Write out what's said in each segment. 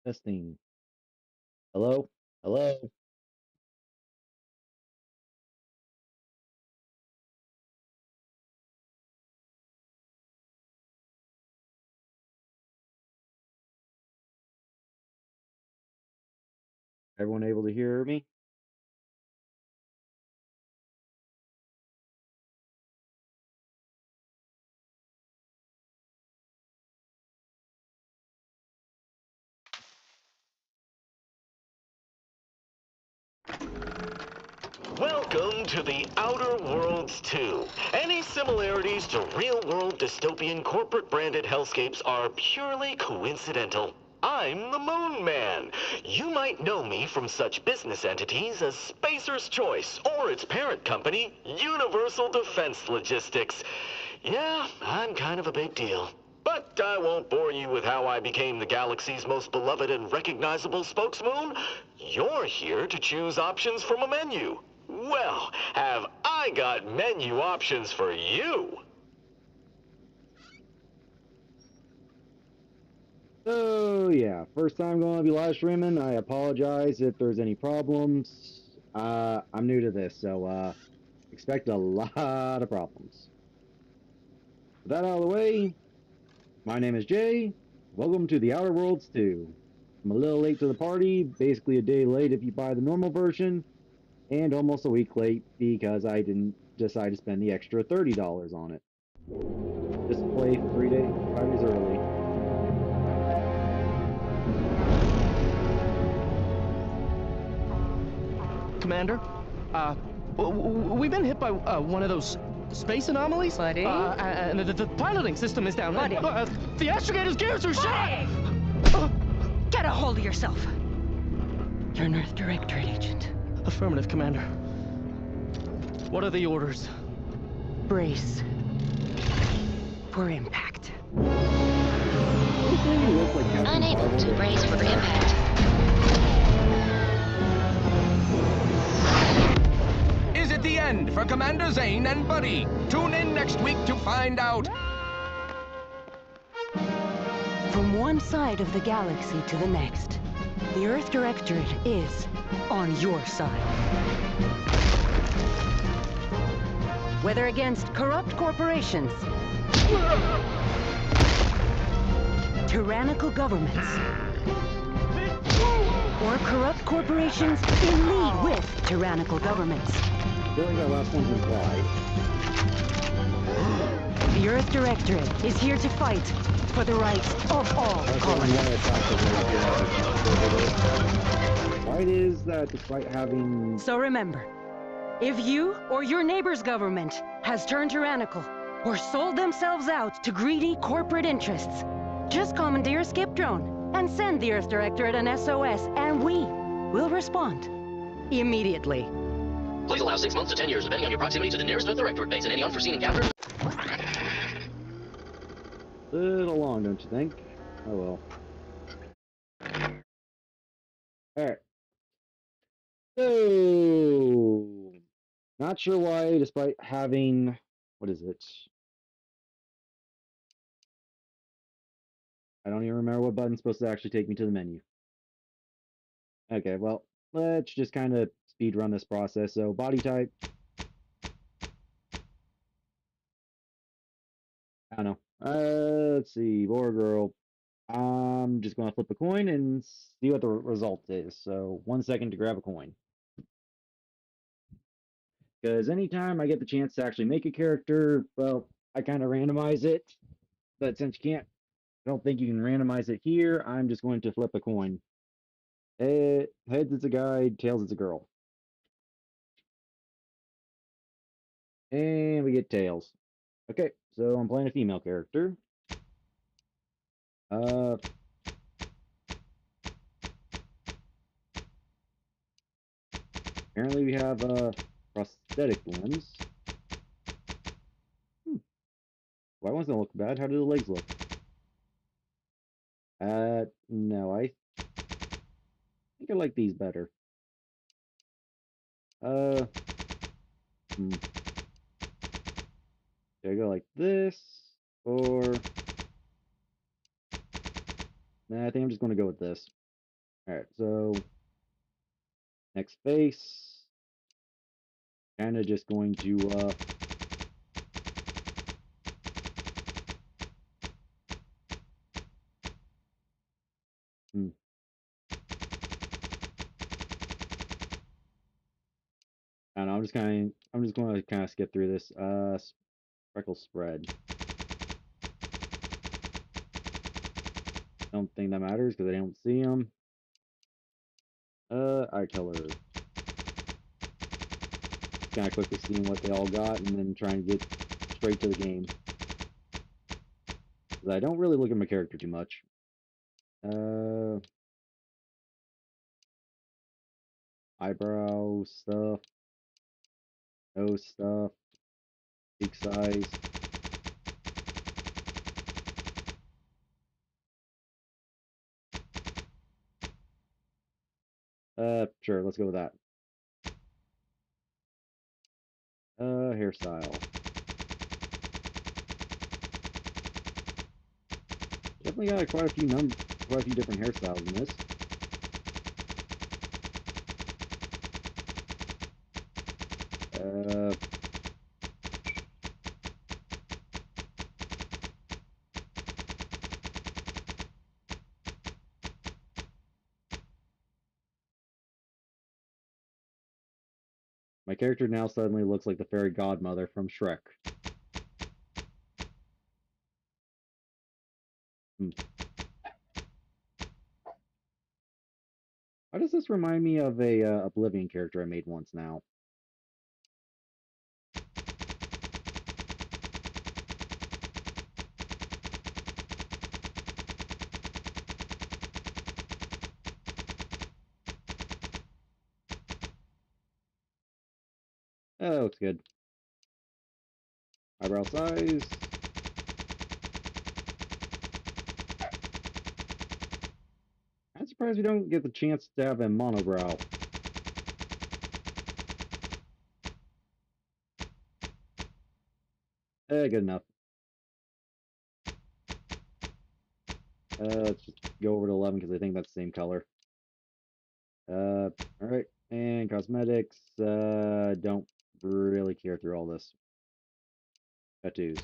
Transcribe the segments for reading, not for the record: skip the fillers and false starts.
Testing. Hello? Hello? Everyone able to hear me? Welcome to the Outer Worlds 2. Any similarities to real-world dystopian corporate-branded hellscapes are purely coincidental. I'm the Moon Man. You might know me from such business entities as Spacer's Choice or its parent company, Universal Defense Logistics. Yeah, I'm kind of a big deal. But I won't bore you with how I became the galaxy's most beloved and recognizable spokesmoon. You're here to choose options from a menu. Well, have I got menu options for you? So, yeah, first time going to be live streaming. I apologize if there's any problems. I'm new to this, so, expect a lot of problems. With that out of the way, my name is Jay. Welcome to the Outer Worlds 2. I'm a little late to the party, basically a day late if you buy the normal version, and almost a week late because I didn't decide to spend the extra $30 on it. Just play 5 days early. Commander, we've been hit by one of those space anomalies. Buddy? And the piloting system is down. Buddy? The astrogator's gears are shot! Get a hold of yourself. You're an Earth Directorate agent. Affirmative, Commander. What are the orders? Brace for impact. Unable to brace for impact. Is it the end for Commander Zane and Buddy? Tune in next week to find out. From one side of the galaxy to the next, the Earth Directorate is on your side. Whether against corrupt corporations, tyrannical governments, or corrupt corporations in league with tyrannical governments. I feel like that last one's implied. The Earth Directorate is here to fight for the rights of all colonists. Why it is that despite having... So remember, if you or your neighbor's government has turned tyrannical or sold themselves out to greedy corporate interests, just commandeer a skip drone and send the Earth Directorate an SOS, and we will respond immediately. Please allow 6 months to 10 years, depending on your proximity to the nearest Earth Directorate base and any unforeseen encounters. Little long, don't you think? Oh well. Alright. So... Not sure why, despite having... What is it? I don't even remember what button's supposed to actually take me to the menu. Okay, well, let's just kind of speed run this process. So, body type. I don't know. Let's see, boy or girl. I'm just going to flip a coin and see what the result is. So, 1 second to grab a coin. Because anytime I get the chance to actually make a character, well, I kind of randomize it. But since you can't, I don't think you can randomize it here, I'm just going to flip a coin. Heads it's a guy, tails it's a girl. And we get tails. Okay, so I'm playing a female character. Apparently we have prosthetic limbs. Why ones don't look bad? How do the legs look? No, I think I like these better. Do I go like this, or... Nah, I think I'm just going to go with this. Alright, so next base. Kinda just going to hmm. I don't know, I'm just gonna kinda skip through this. Freckle spread. Don't think that matters because I don't see them. Eye color. Kind of quickly seeing what they all got and then trying to get straight to the game. I don't really look at my character too much. Eyebrow stuff, nose stuff, cheek size. Sure, let's go with that. Hairstyle. Definitely got quite a few different hairstyles in this. Uh, my character now suddenly looks like the fairy godmother from Shrek. Hmm. Why does this remind me of a Oblivion character I made once now? Oh, looks good. Eyebrow size. I'm surprised we don't get the chance to have a monobrow. Good enough. Let's just go over to 11 because I think that's the same color. Alright. And cosmetics. Don't really care through all this. Tattoos.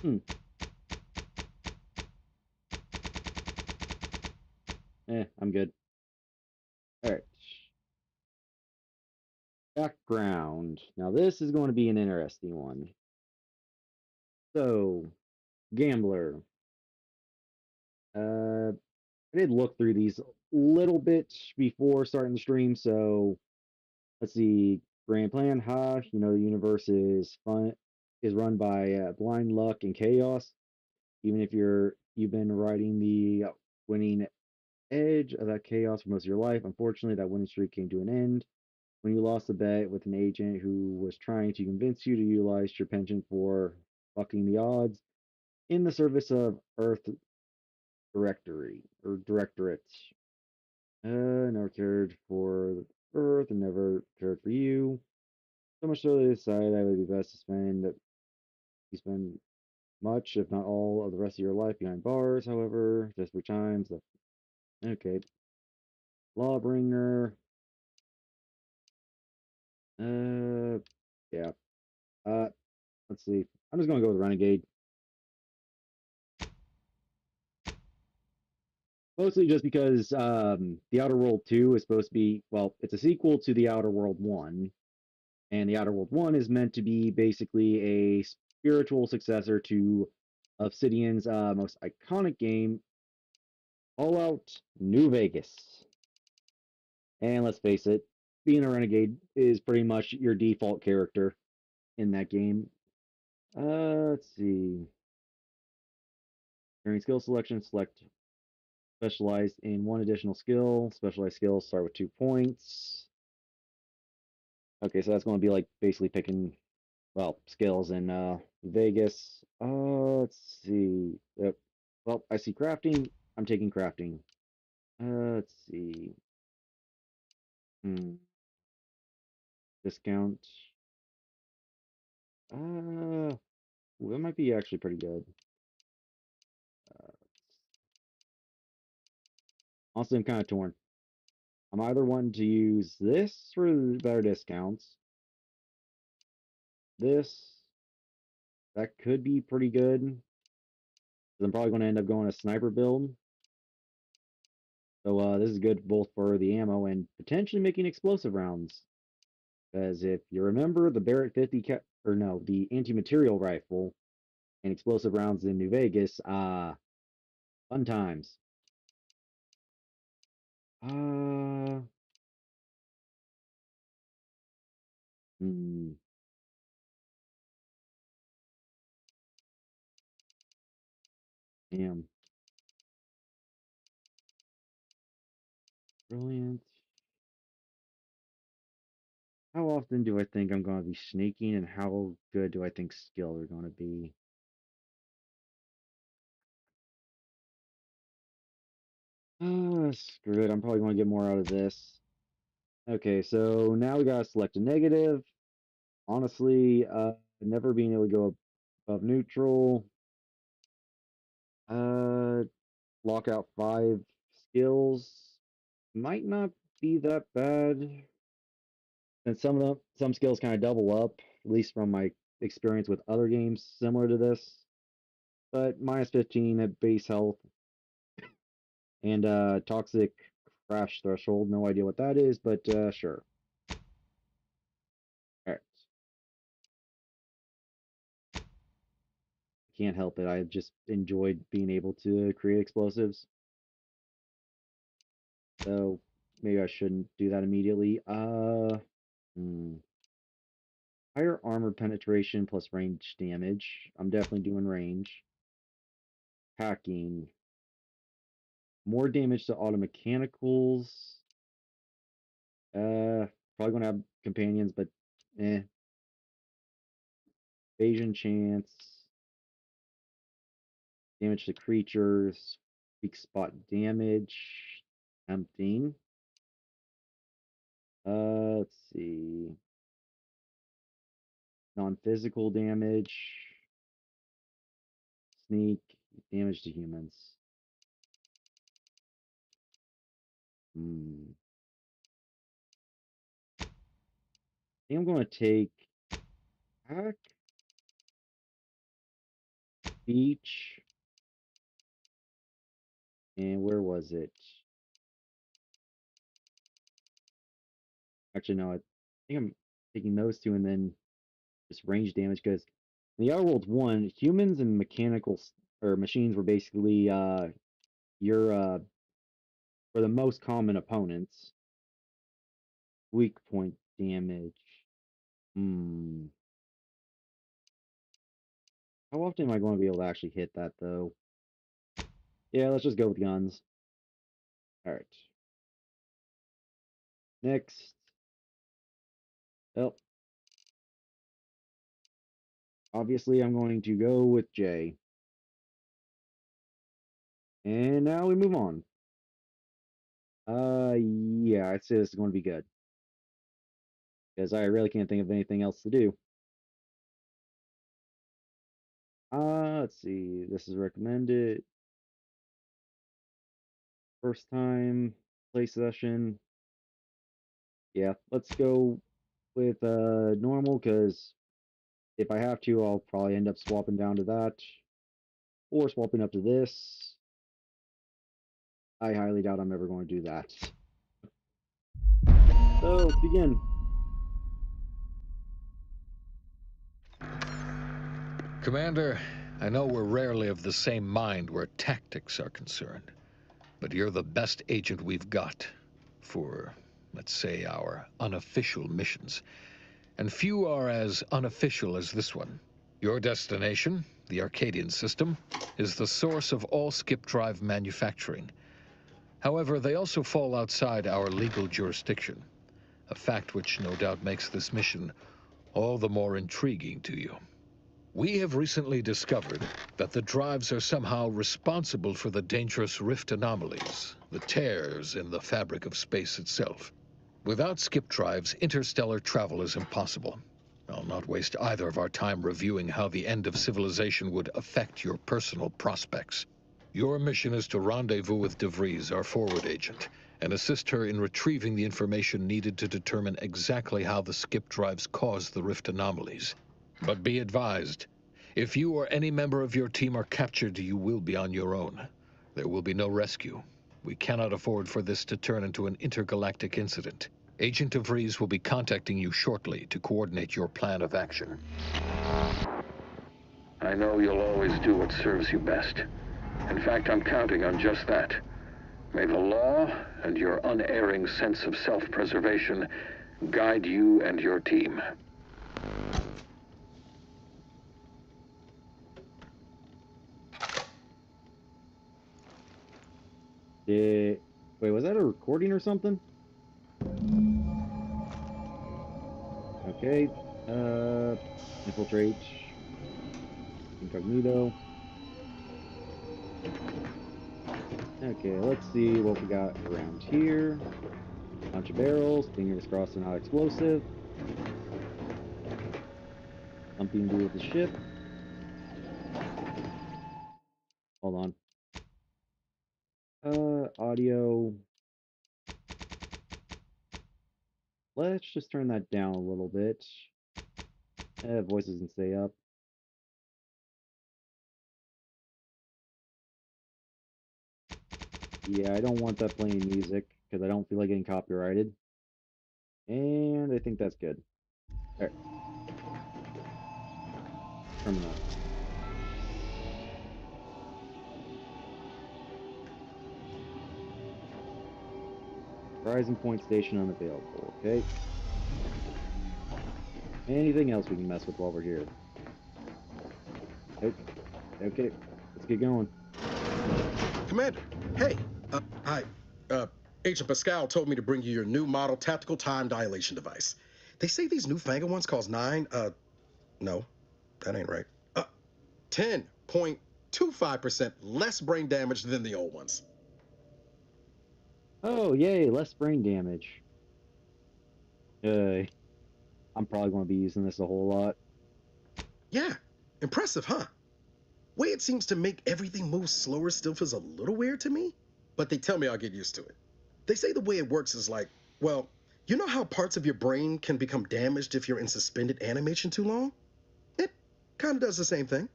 Hmm. I'm good. Alright. Background. Now this is going to be an interesting one. So, gambler. I did look through these a little bit before starting the stream, so let's see. Grand plan, the universe is run by blind luck and chaos. Even if you've been riding the winning edge of that chaos for most of your life, unfortunately, that winning streak came to an end when you lost a bet with an agent who was trying to convince you to utilize your penchant for bucking the odds in the service of Earth Directory or Directorate. Never cared for Earth and never cared for you. So much so they decided that it would be best to spend much, if not all, of the rest of your life behind bars. However, desperate times. Okay, Lawbringer. Yeah. Uh, let's see. I'm just gonna go with Renegade. Mostly just because The Outer World 2 is supposed to be, well, it's a sequel to The Outer World 1, and The Outer World 1 is meant to be basically a spiritual successor to Obsidian's most iconic game, Fallout New Vegas. And let's face it, being a renegade is pretty much your default character in that game. Let's see. During skill selection, select specialized in one additional skill. Specialized skills start with 2 points. Okay, so that's going to be like basically picking, well, skills in Vegas. Let's see. Yep. Well, I see crafting. I'm taking crafting. Let's see. Hmm. Discount. That might be actually pretty good. Honestly, I'm kind of torn. I'm either wanting to use this for better discounts. This, that could be pretty good. 'Cause I'm probably going to end up going a sniper build. So this is good both for the ammo and potentially making explosive rounds. Because if you remember the Barrett 50 or no, the anti-material rifle and explosive rounds in New Vegas, fun times. Uh, hmm, damn, brilliant. How often do I think I'm going to be sneaking, and how good do I think skills are going to be? Screw it. I'm probably going to get more out of this. Okay, so now we gotta select a negative. Honestly, never being able to go above neutral. Uh, lock out 5 skills might not be that bad. And some skills kind of double up, at least from my experience with other games similar to this. But minus 15 at base health and toxic crash threshold. No idea what that is, but sure. All right. Can't help it. I just enjoyed being able to create explosives. So maybe I shouldn't do that immediately. Higher armor penetration plus range damage. I'm definitely doing range. Hacking. More damage to auto mechanicals. Probably gonna have companions, but eh. Evasion chance. Damage to creatures. Weak spot damage. Tempting. Let's see. Non-physical damage. Sneak. Damage to humans. Hmm. I think I'm going to take hack, beach, and where was it? Actually, no, I think I'm taking those two and then just range damage because in the Outer Worlds 1, humans and mechanicals or machines were basically your for the most common opponents. Weak point damage. Hmm. How often am I going to be able to actually hit that though? Yeah, let's just go with guns. All right. Next. Well, obviously I'm going to go with Jay. And now we move on. Yeah, I'd say this is going to be good. Because I really can't think of anything else to do. Let's see. This is recommended. First time play session. Yeah, let's go with normal because if I have to, I'll probably end up swapping down to that or swapping up to this. I highly doubt I'm ever going to do that. So let's begin. Commander, I know we're rarely of the same mind where tactics are concerned, but you're the best agent we've got for, let's say, our unofficial missions. And few are as unofficial as this one. Your destination, the Arcadian system, is the source of all skip drive manufacturing. However, they also fall outside our legal jurisdiction, a fact which no doubt makes this mission all the more intriguing to you. We have recently discovered that the drives are somehow responsible for the dangerous rift anomalies, the tears in the fabric of space itself. Without skip drives, interstellar travel is impossible. I'll not waste either of our time reviewing how the end of civilization would affect your personal prospects. Your mission is to rendezvous with DeVries, our forward agent, and assist her in retrieving the information needed to determine exactly how the skip drives caused the rift anomalies. But be advised, if you or any member of your team are captured, you will be on your own. There will be no rescue. We cannot afford for this to turn into an intergalactic incident. Agent DeVries will be contacting you shortly to coordinate your plan of action. I know you'll always do what serves you best. In fact, I'm counting on just that. May the law and your unerring sense of self-preservation guide you and your team. Wait, was that a recording or something? Okay, infiltrate, incognito. Okay, let's see what we got around here. Bunch of barrels, fingers crossed they're not explosive. Something to do with the ship. Hold on. Audio. Let's just turn that down a little bit. Voices can stay up. Yeah, I don't want that playing music because I don't feel like getting copyrighted. And I think that's good. Alright. Terminal. Horizon Point Station unavailable. Okay. Anything else we can mess with while we're here? Nope. Okay. Let's get going. Commander, hey, Agent Pascal told me to bring you your new model tactical time dilation device. They say these newfangled ones cause no, that ain't right. 10.25% less brain damage than the old ones. Oh, yay, less brain damage. I'm probably going to be using this a whole lot. Yeah, impressive, huh? Way it seems to make everything move slower still feels a little weird to me, but they tell me I'll get used to it. They say the way it works is like, well, you know how parts of your brain can become damaged if you're in suspended animation too long? It kind of does the same thing.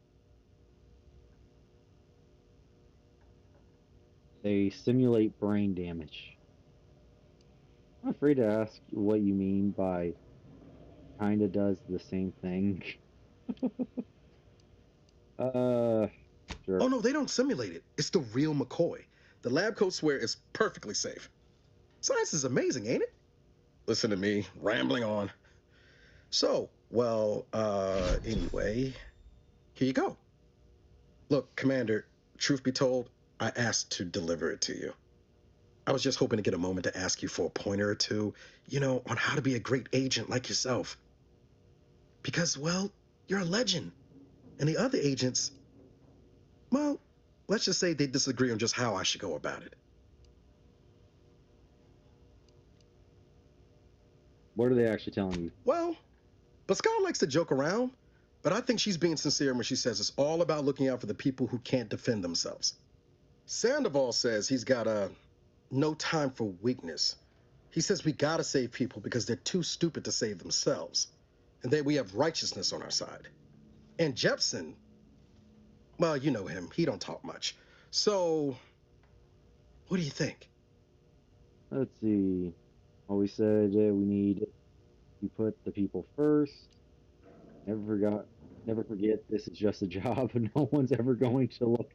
They simulate brain damage. I'm afraid to ask what you mean by kinda does the same thing. Sure. Oh no, they don't simulate it. It's the real McCoy. The lab coats swear it's perfectly safe. Science is amazing, ain't it? Listen to me, rambling on. So, well, anyway, here you go. Look, Commander, truth be told, I asked to deliver it to you. I was just hoping to get a moment to ask you for a pointer or two, you know, on how to be a great agent like yourself. Because, well, you're a legend. And the other agents, well, let's just say they disagree on just how I should go about it. What are they actually telling you? Well, Pascal likes to joke around, but I think she's being sincere when she says it's all about looking out for the people who can't defend themselves. Sandoval says he's got no time for weakness. He says we gotta save people because they're too stupid to save themselves, and that we have righteousness on our side. And Jepson, well, you know him, he don't talk much. So, what do you think? Let's see. Well, we said we need to put the people first. Never forget this is just a job and no one's ever going to look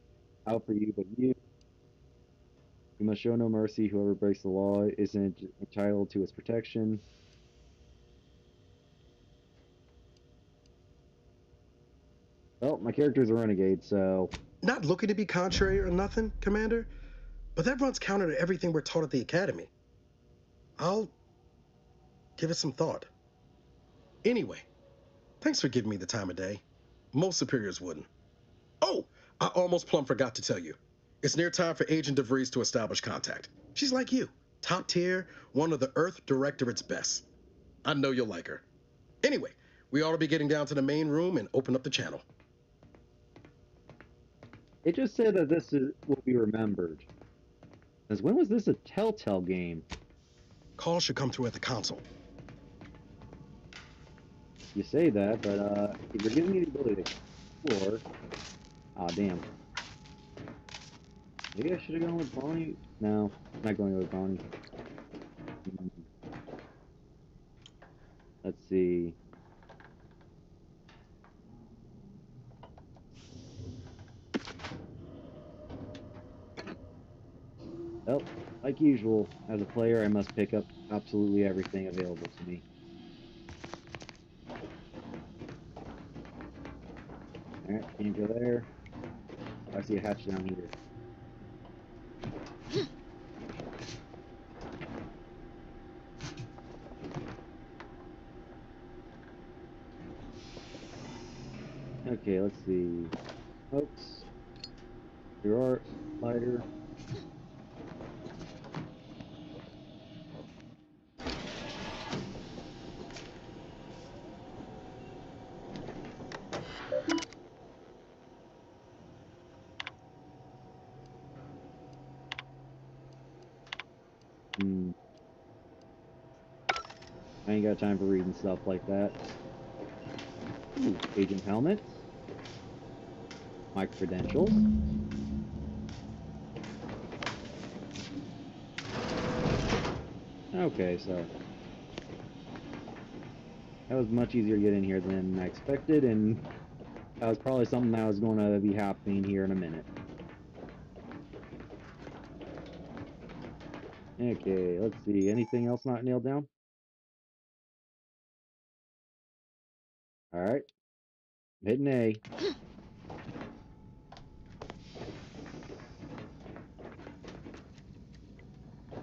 out for you but you. You must show no mercy. Whoever breaks the law isn't entitled to its protection. Well, my character's a renegade, so... Not looking to be contrary or nothing, Commander, but that runs counter to everything we're taught at the Academy. I'll give it some thought. Anyway, thanks for giving me the time of day. Most superiors wouldn't. Oh, I almost plumb forgot to tell you. It's near time for Agent DeVries to establish contact. She's like you, top tier, one of the Earth Directorate's best. I know you'll like her. Anyway, we ought to be getting down to the main room and open up the channel. It just said that will be remembered. Because when was this a Telltale game? Calls should come through at the console. You say that, but if you're giving me the ability to explore... Aw, damn. Maybe I should have gone with Bonnie? No, I'm not going with Bonnie. Let's see. Well, like usual, as a player, I must pick up absolutely everything available to me. Alright, can't go there. I see a hatch down here. Okay, let's see. Oops. There are lighter. I ain't got time for reading stuff like that. Ooh, agent helmet. My credentials. Okay, so that was much easier to get in here than I expected, and that was probably something that was going to be happening here in a minute. Okay, let's see. Anything else not nailed down? Alright. Hitting A.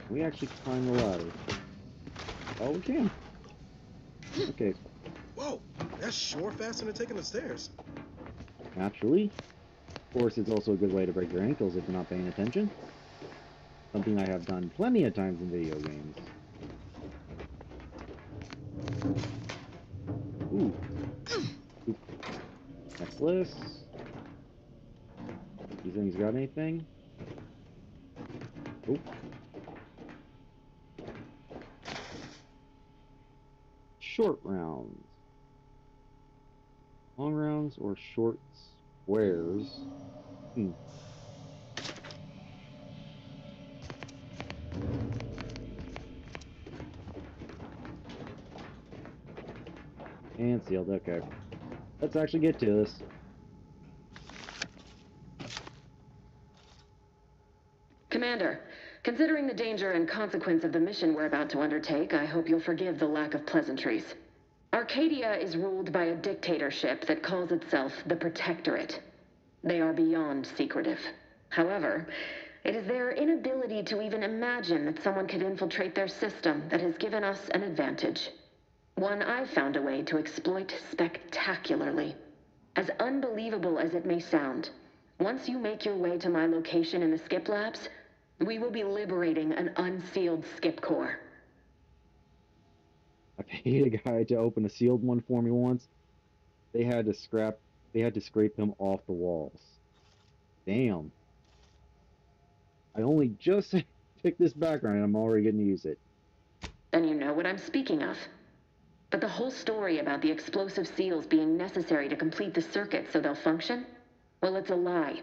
We actually climb the ladder. Oh, we can. Okay. Whoa, that's sure faster than taking the stairs. Naturally. Of course, it's also a good way to break your ankles if you're not paying attention. Something I have done plenty of times in video games. Ooh. Necklace. These things got anything? Oh. Short rounds. Long rounds or short squares? And sealed, okay. Let's actually get to this. Commander, considering the danger and consequence of the mission we're about to undertake, I hope you'll forgive the lack of pleasantries. Arcadia is ruled by a dictatorship that calls itself the Protectorate. They are beyond secretive. However, it is their inability to even imagine that someone could infiltrate their system that has given us an advantage. One I've found a way to exploit spectacularly. As unbelievable as it may sound, once you make your way to my location in the Skip Labs, we will be liberating an unsealed Skip Core. I paid a guy to open a sealed one for me once. They had to scrape them off the walls. Damn. I only just picked this background and I'm already getting to use it. Then you know what I'm speaking of. But the whole story about the explosive seals being necessary to complete the circuit so they'll function? Well, it's a lie.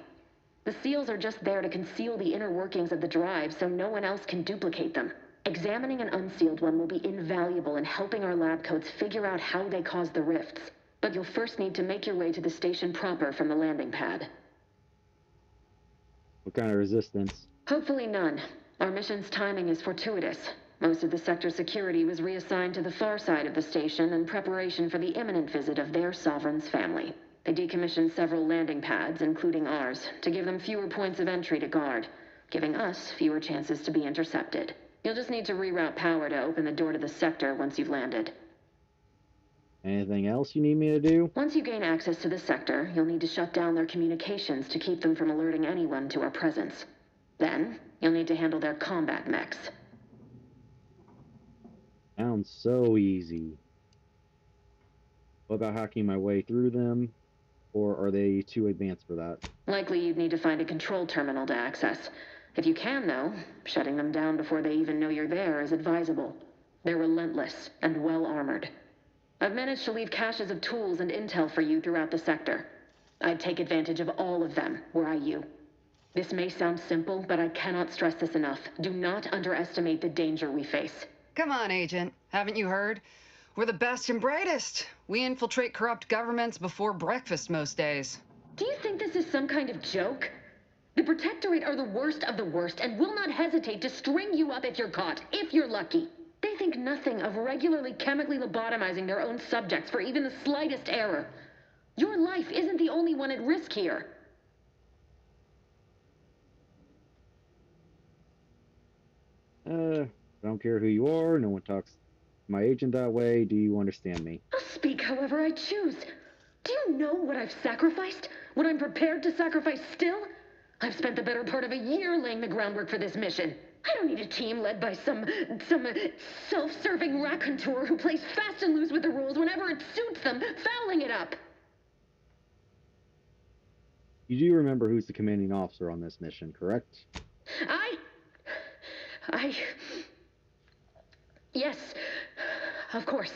The seals are just there to conceal the inner workings of the drive so no one else can duplicate them. Examining an unsealed one will be invaluable in helping our lab coats figure out how they cause the rifts. But you'll first need to make your way to the station proper from the landing pad. What kind of resistance? Hopefully none. Our mission's timing is fortuitous. Most of the sector security was reassigned to the far side of the station in preparation for the imminent visit of their sovereign's family. They decommissioned several landing pads, including ours, to give them fewer points of entry to guard, giving us fewer chances to be intercepted. You'll just need to reroute power to open the door to the sector once you've landed. Anything else you need me to do? Once you gain access to the sector, you'll need to shut down their communications to keep them from alerting anyone to our presence. Then, you'll need to handle their combat mechs. Sounds so easy. What about hacking my way through them? Or are they too advanced for that? Likely you'd need to find a control terminal to access. If you can, though, shutting them down before they even know you're there is advisable. They're relentless and well-armored. I've managed to leave caches of tools and intel for you throughout the sector. I'd take advantage of all of them, were I you. This may sound simple, but I cannot stress this enough. Do not underestimate the danger we face. Come on, Agent. Haven't you heard? We're the best and brightest. We infiltrate corrupt governments before breakfast most days. Do you think this is some kind of joke? The Protectorate are the worst of the worst and will not hesitate to string you up if you're caught, if you're lucky. They think nothing of regularly chemically lobotomizing their own subjects for even the slightest error. Your life isn't the only one at risk here. I don't care who you are. No one talks to my agent that way. Do you understand me? I'll speak however I choose. Do you know what I've sacrificed? What I'm prepared to sacrifice still? I've spent the better part of a year laying the groundwork for this mission. I don't need a team led by some self-serving raconteur who plays fast and loose with the rules whenever it suits them, fouling it up. You do remember who's the commanding officer on this mission, correct? Yes, of course.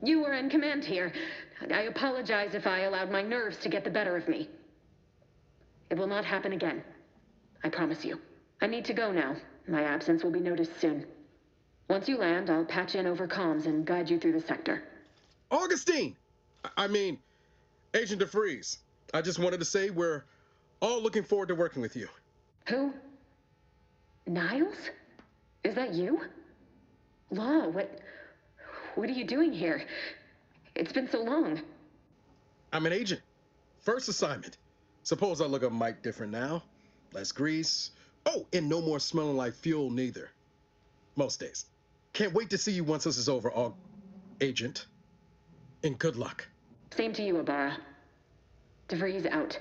You were in command here. I apologize if I allowed my nerves to get the better of me. It will not happen again. I promise you. I need to go now. My absence will be noticed soon. Once you land, I'll patch in over comms and guide you through the sector. Augustine! I mean, Agent DeFreeze. I just wanted to say we're all looking forward to working with you. Who? Niles? Is that you? Law, what are you doing here? It's been so long. I'm an agent. First assignment. Suppose I look a mite different now. Less grease. Oh, and no more smelling like fuel neither. Most days. Can't wait to see you once this is over, Agent. And good luck. Same to you, Ibarra. DeVries out.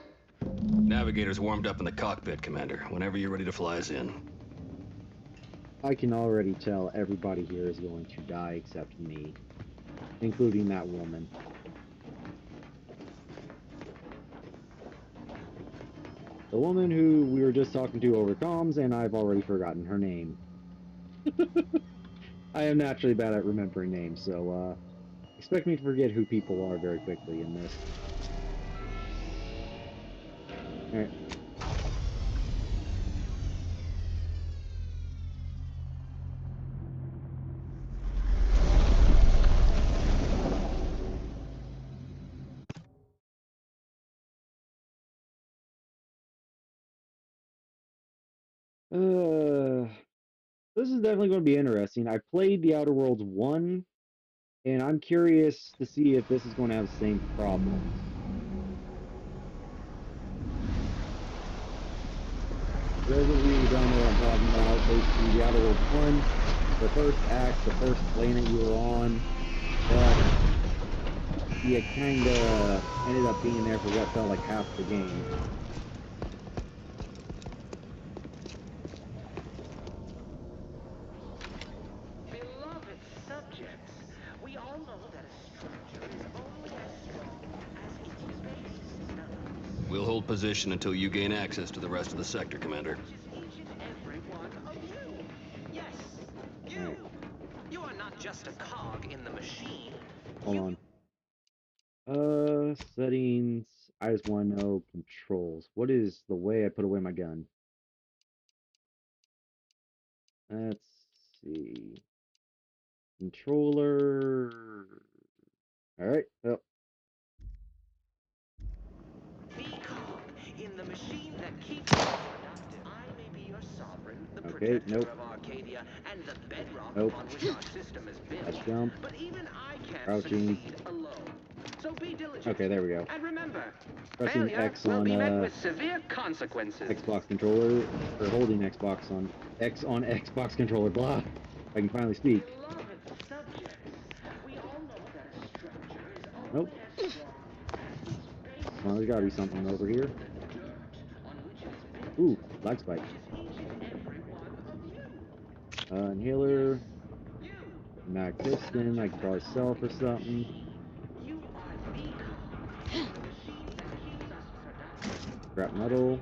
Navigator's warmed up in the cockpit, Commander. Whenever you're ready to fly us in. I can already tell everybody here is going to die except me, including that woman. The woman who we were just talking to over comms, and I've already forgotten her name. I am naturally bad at remembering names, so expect me to forget who people are very quickly in this. Alright. This is definitely going to be interesting. I played The Outer Worlds 1, and I'm curious to see if this is going to have the same problems. For those of you who don't know what I'm talking about, basically The Outer Worlds 1, the first act, the first planet you were on, but you kinda ended up being there for what felt like half the game. We'll hold position until you gain access to the rest of the sector, Commander. Yes, you! You are not just a cog in the machine. Hold on. Settings. I just want to know controls. What is the way I put away my gun? Let's see. Controller. Alright, well. In the machine that keeps you productive. I may be your sovereign, the protector of Arcadia, and the bedrock upon which our system is built. Let's jump. But even I can't Crouching. succeed alone. So be diligent. Okay, there we go. And remember, Pressing failure X will on be met with severe consequences. Xbox controller, or holding Xbox on X on Xbox controller. Blah. I can finally speak. Nope. Well, there's gotta be something over here. Ooh, lag spike. Inhaler. Mag piston, I can probably sell for something. Scrap metal.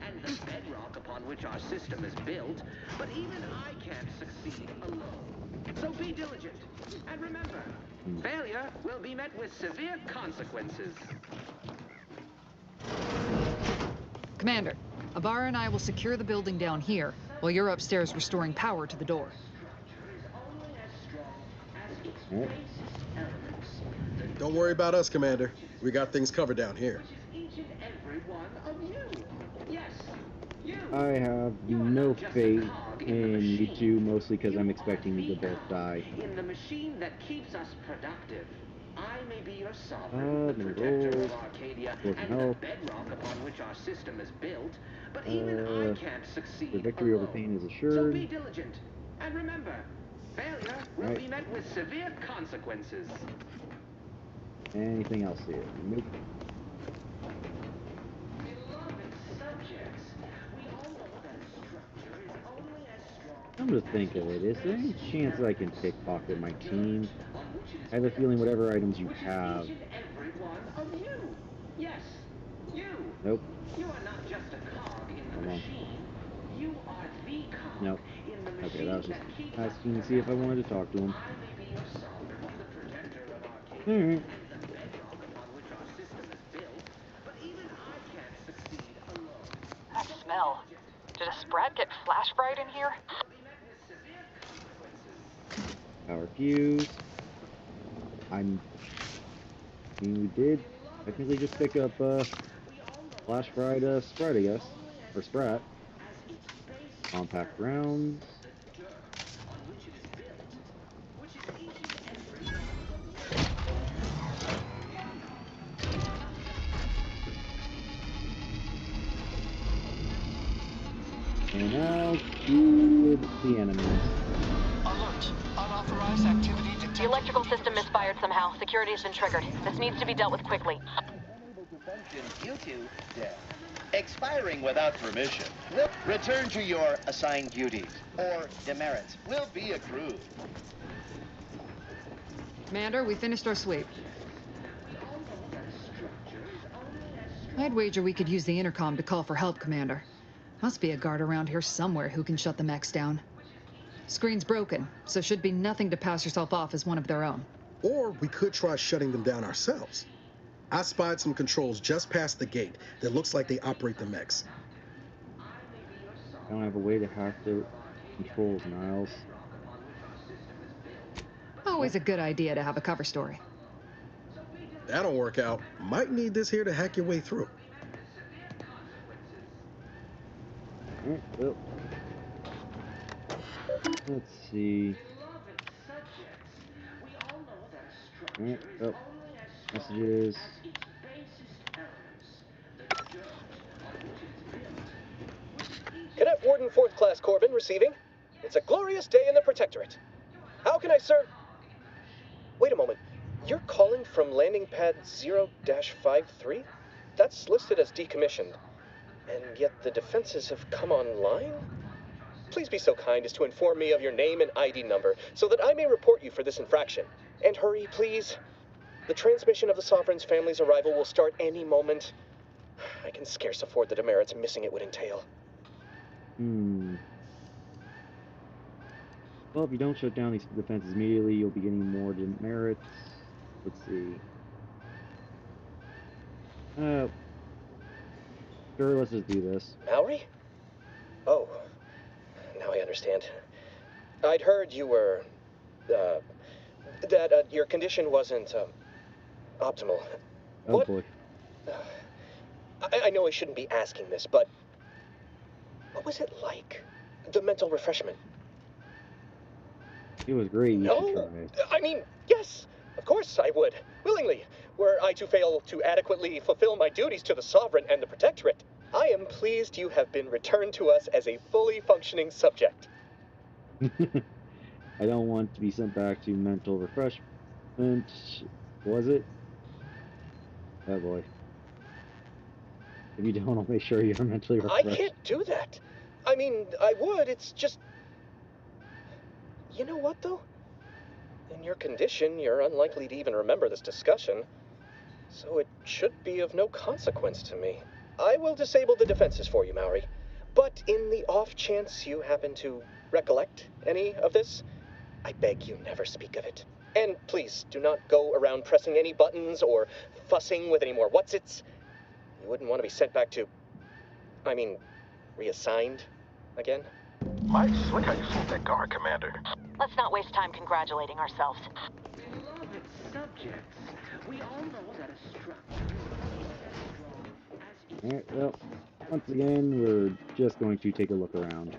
And the bedrock upon which our system is built, but even I can't succeed alone. So be diligent, and remember, failure will be met with severe consequences. Commander, Abara and I will secure the building down here, while you're upstairs restoring power to the door. Right. Don't worry about us, Commander. We got things covered down here. I have no faith in you two, mostly because I'm expecting you to both die. In the machine that keeps us productive, I may be your sovereign, the protector of Arcadia, and the bedrock upon which our system is built, but even I can't succeed The victory over alone. pain is So assured. be diligent, and remember, failure will be met with severe consequences. Anything else here? Nope. Come to think of it, is there any chance I can pickpocket my team? I have a feeling whatever items you have. Yes, you. Nope. You are not just a cog in the Come on. machine. You are the cog Nope. in the Okay, machine that was just that keeps us asking to see if I wanted to talk to him. I may be your sovereign, the protector of Arcadia, Alright. and the bedrock upon which our system is built, but even I can't succeed alone. That smell. Did a sprat get flash fried in here? Power fuse. I mean, we did technically just pick up flash fried Sprat, I guess, or Sprat. Compact rounds. And now to the enemies. Alert. Unauthorized activity detected. The electrical system misfired somehow. Security has been triggered. This needs to be dealt with quickly. Unable to function due to death. Expiring without permission. Return to your assigned duties, or demerits will be accrued. Commander, we finished our sweep. I'd wager we could use the intercom to call for help, Commander. Must be a guard around here somewhere who can shut the mechs down. Screen's broken, so should be nothing to pass yourself off as one of their own. Or we could try shutting them down ourselves. I spied some controls just past the gate that looks like they operate the mechs. I don't have a way to hack the controls, Niles. Always a good idea to have a cover story. That'll work out. Might need this here to hack your way through. Alright, well. Let's see. Alright, oh. Messages. Cadet Warden 4th Class Corbin receiving. It's a glorious day in the Protectorate. How can I serve? Wait a moment. You're calling from landing pad 0-53? That's listed as decommissioned. And yet the defenses have come online? Please be so kind as to inform me of your name and ID number so that I may report you for this infraction. And hurry, please. The transmission of the Sovereign's family's arrival will start any moment. I can scarce afford the demerits missing it would entail. Well, if you don't shut down these defenses immediately, you'll be getting more demerits. Let's see. Sure, let's just do this. Mallory? Oh, now I understand. I'd heard you were, that your condition wasn't, optimal. Oh, what? Boy. I know I shouldn't be asking this, but what was it like? The mental refreshment? It was great. No, I mean, yes, of course I would, willingly. Were I to fail to adequately fulfill my duties to the Sovereign and the Protectorate, I am pleased you have been returned to us as a fully functioning subject. I don't want to be sent back to mental refreshment. Was it? Oh boy. If you don't, I'll make sure you're mentally refreshed. I can't do that. I mean, I would, it's just... You know what, though? In your condition, you're unlikely to even remember this discussion. so it should be of no consequence to me. I will disable the defenses for you, Maori. But in the off chance you happen to recollect any of this, I beg you never speak of it. And please, do not go around pressing any buttons or fussing with any more whatsits. You wouldn't want to be sent back to... reassigned again? Mighty slick how you flipped that guard, Commander. Let's not waste time congratulating ourselves. Beloved subjects, we all know that a structure is Alright, well, once again, we're just going to take a look around.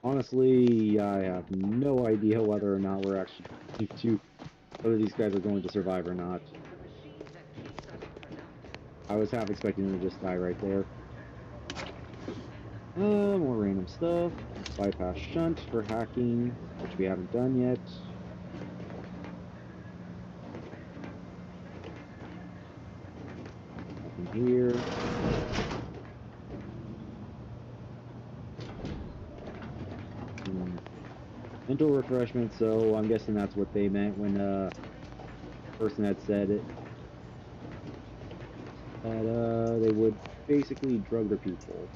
Honestly, I have no idea whether or not we're actually whether these guys are going to survive or not. I was half expecting them to just die right there. More random stuff. Bypass shunt for hacking, which we haven't done yet. Nothing here. Mental refreshment, so I'm guessing that's what they meant when the person had said it. That they would basically drug their people.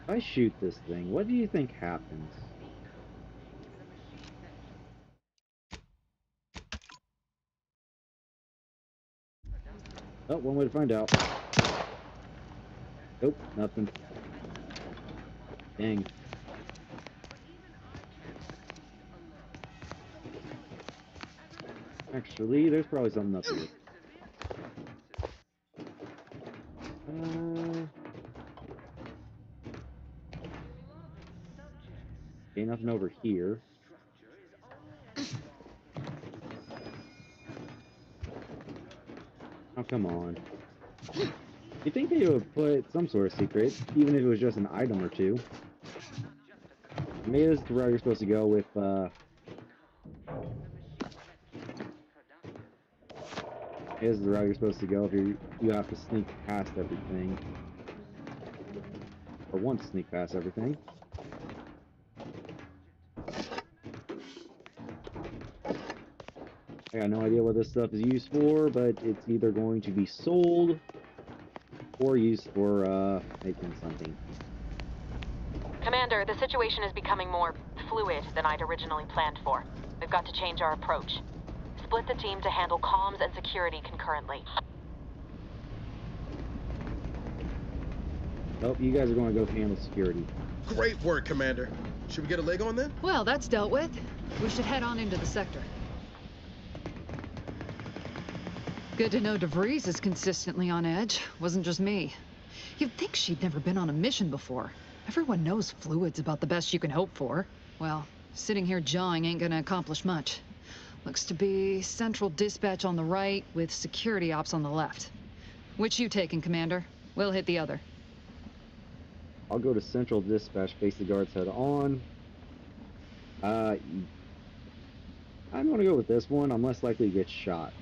If I shoot this thing, what do you think happens? Oh, one way to find out. Nope, nothing. Dang. Actually, there's probably something up here. Okay, nothing over here. Oh, come on. You'd think they would put some sort of secret, even if it was just an item or two. Maybe this is the route you're supposed to go with, This is the route you're supposed to go if you have to sneak past everything. Or want to sneak past everything. I got no idea what this stuff is used for, but it's either going to be sold or used for making something. Commander, the situation is becoming more fluid than I'd originally planned for. We've got to change our approach. Split the team to handle comms and security concurrently. Oh, you guys are going to go handle security. Great work, Commander. Should we get a leg on then? Well, that's dealt with. We should head on into the sector. Good to know DeVries is consistently on edge. Wasn't just me. You'd think she'd never been on a mission before. Everyone knows fluid's about the best you can hope for. Well, sitting here jawing ain't gonna accomplish much. Looks to be central dispatch on the right with security ops on the left. Which you taking, Commander? We'll hit the other. I'll go to central dispatch, face the guards head on. I'm gonna go with this one. I'm less likely to get shot.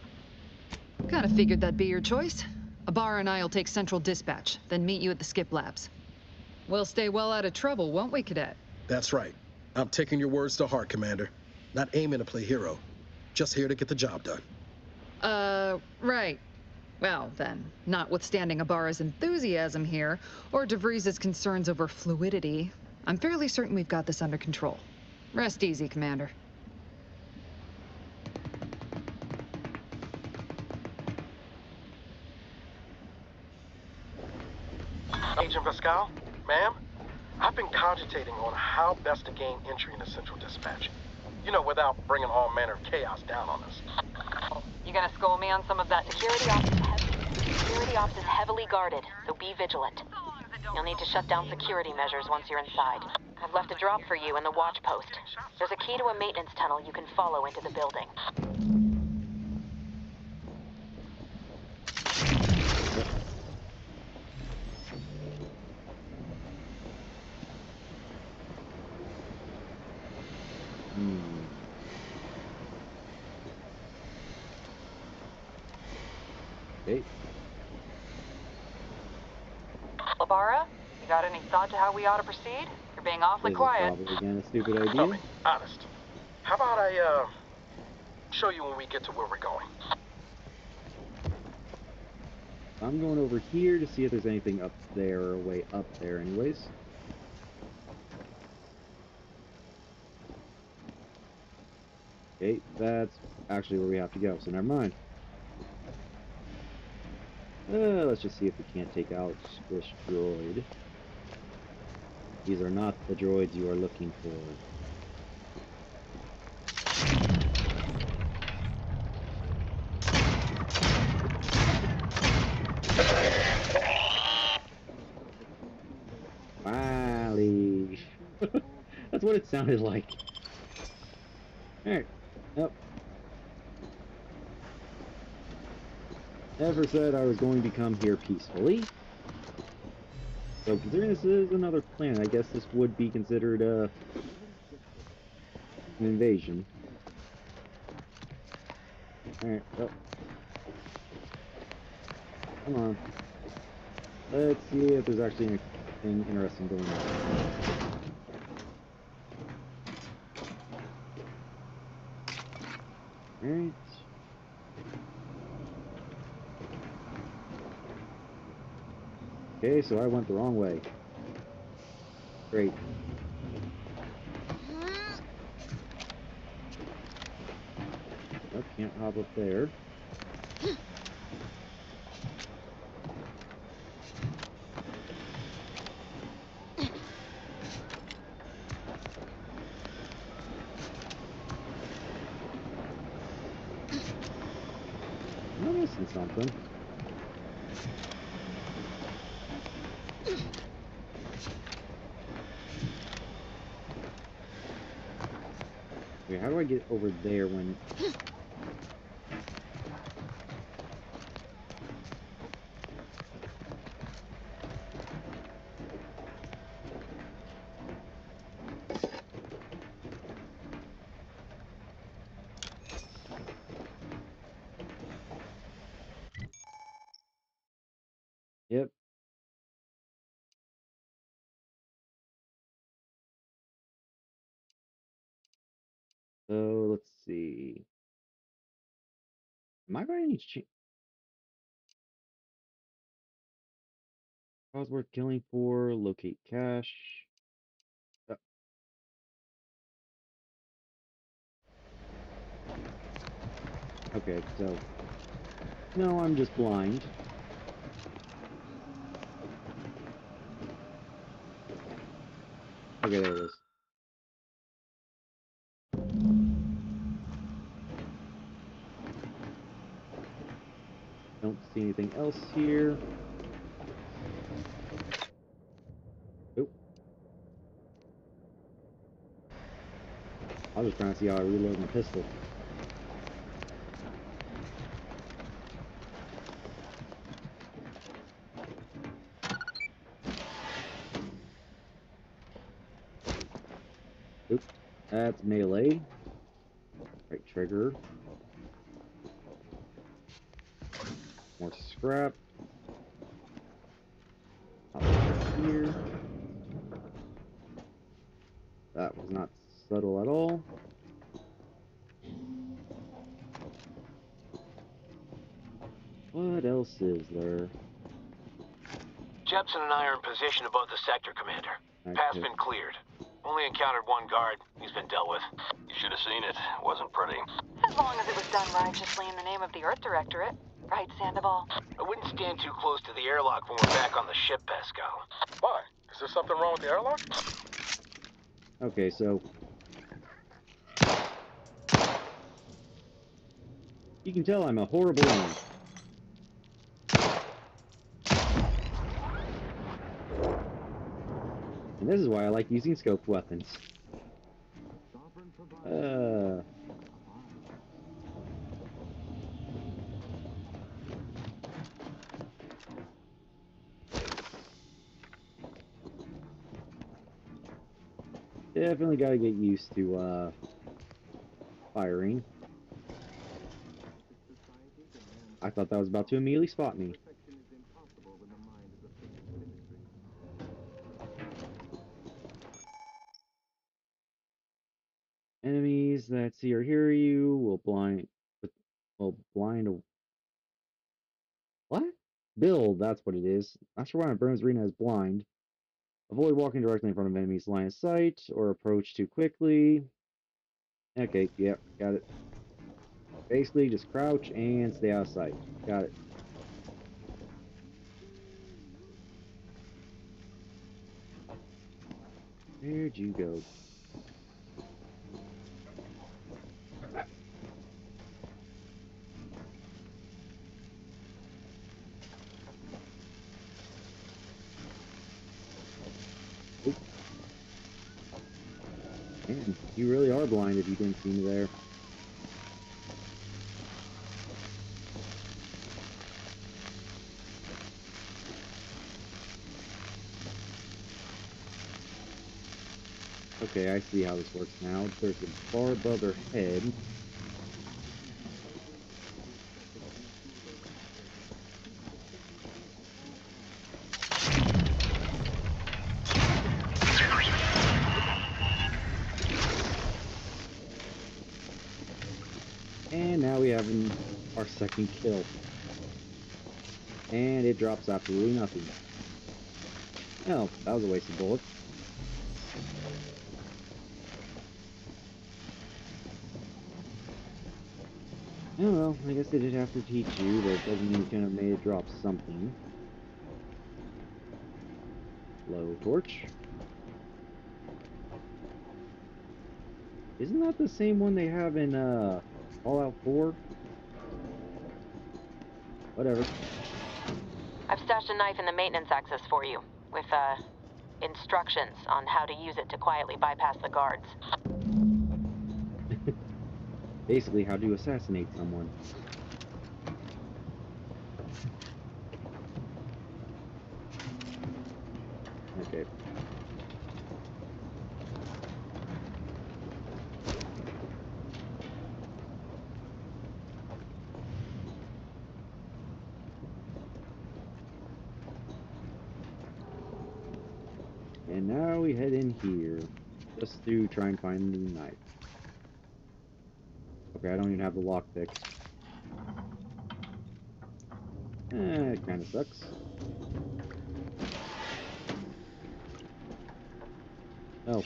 Kinda figured that'd be your choice. Ibarra and I'll take central dispatch, then meet you at the skip labs. We'll stay well out of trouble, won't we, Cadet? That's right. I'm taking your words to heart, Commander. Not aiming to play hero. Just here to get the job done. Right. Well, then, notwithstanding Ibarra's enthusiasm here, or DeVries' concerns over fluidity, I'm fairly certain we've got this under control. Rest easy, Commander. Agent Pascal, ma'am, I've been cogitating on how best to gain entry into Central Dispatch. You know, without bringing all manner of chaos down on us. You gonna school me on some of that? Security ops is heavily guarded, so be vigilant. You'll need to shut down security measures once you're inside. I've left a drop for you in the watch post. There's a key to a maintenance tunnel you can follow into the building. Okay. Ibarra, you got any thought to how we ought to proceed? You're being awfully quiet. Probably again a stupid idea. Tell me, honest. How about I, show you when we get to where we're going? I'm going over here to see if there's anything up there or way up there anyways. Okay, that's actually where we have to go, so never mind. Let's just see if we can't take out this droid. These are not the droids you are looking for. Finally. That's what it sounded like. Alright. Yep. Never said I was going to come here peacefully. So considering this is another planet, I guess this would be considered an invasion. Alright, oh. Come on. Let's see if there's actually anything interesting going on. Alright. Okay, so I went the wrong way. Great. Nope, can't hop up there. I'm missing something. Okay, how do I get over there when... Yep. So, let's see. Am I going to need to change? Cause worth killing for, locate cache. Oh. Okay, so... No, I'm just blind. Okay, there it is. Don't see anything else here. Oop. I was just trying to see how I reload my pistol. Oop. That's melee. Right trigger. More scrap. I'll put it here. That was not subtle at all. What else is there? Jepson and I are in position above the sector, Commander. Path's been cleared. Only encountered one guard. He's been dealt with. You should have seen it. Wasn't pretty. As long as it was done righteously in the name of the Earth Directorate. Right, Sandoval? I wouldn't stand too close to the airlock when we're back on the ship, Pascal. Why? Is there something wrong with the airlock? Okay, so... You can tell I'm a horrible aim. And this is why I like using scoped weapons. Definitely gotta get used to, firing. I thought that was about to immediately spot me. Enemies that see or hear you will blind a what? Build, that's what it is. Not sure why my Burns Arena is blind. Avoid walking directly in front of enemies' line of sight or approach too quickly. Okay, yep, got it. Basically, just crouch and stay out of sight. Got it. Where'd you go? Oop. Man, you really are blind if you didn't see me there. Okay, I see how this works now. There's a bar above her head. And now we have our second kill. And it drops absolutely nothing. Oh, that was a waste of bullets. Oh well, I guess they did have to teach you, but it doesn't mean you kind of made it drop something. Low torch. Isn't that the same one they have in Fallout 4? Whatever. I've stashed a knife in the maintenance access for you, with instructions on how to use it to quietly bypass the guards. Basically, how to assassinate someone. Okay. And now we head in here, just to try and find the knife. Okay, I don't even have the lockpick. It kind of sucks. Oh.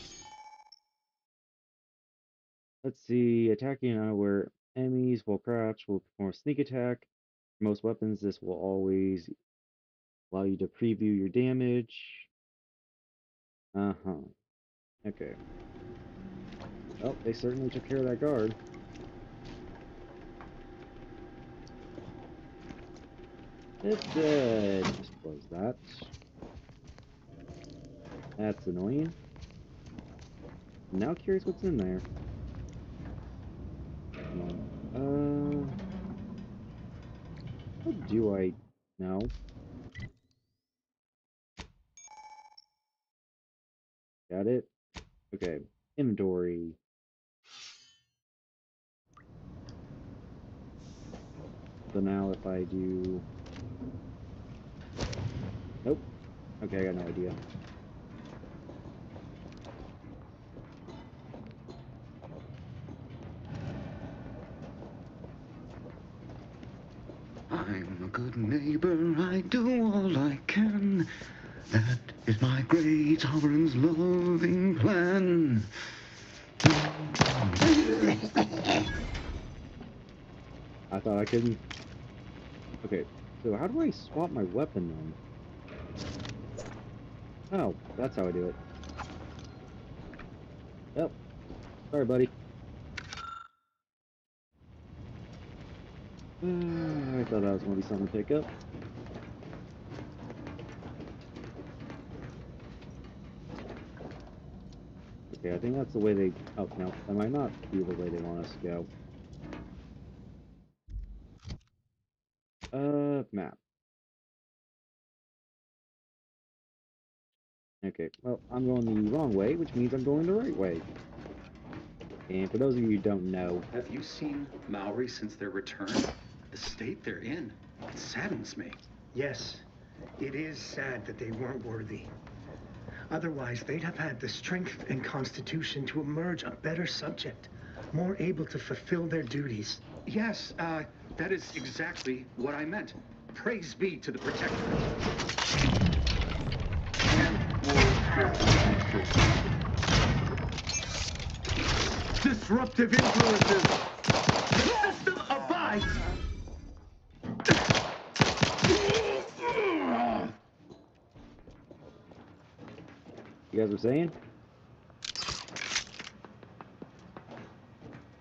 Let's see, attacking unaware enemies while crouched will perform a sneak attack. For most weapons, this will always allow you to preview your damage. Uh-huh. Okay. Well, they certainly took care of that guard. Let's just close that. That's annoying. I'm now curious what's in there. What do I know? Got it? Okay. Inventory. So now if I do... Nope. Okay, I got no idea. I'm a good neighbor, I do all I can. That is my great sovereign's loving plan. I thought I couldn't. Okay, so how do I swap my weapon then? Oh, that's how I do it. Yep. Sorry, buddy. I thought that was going to be something to pick up. Okay, I think that's the way they... Oh, no, that might not be the way they want us to go. Map. Okay, well, I'm going the wrong way, which means I'm going the right way. And for those of you who don't know... Have you seen Maori since their return? The state they're in, it saddens me. Yes, it is sad that they weren't worthy. Otherwise, they'd have had the strength and constitution to emerge a better subject, more able to fulfill their duties. Yes, that is exactly what I meant. Praise be to the Protectorate. Disruptive influences! The system abides! You guys were saying?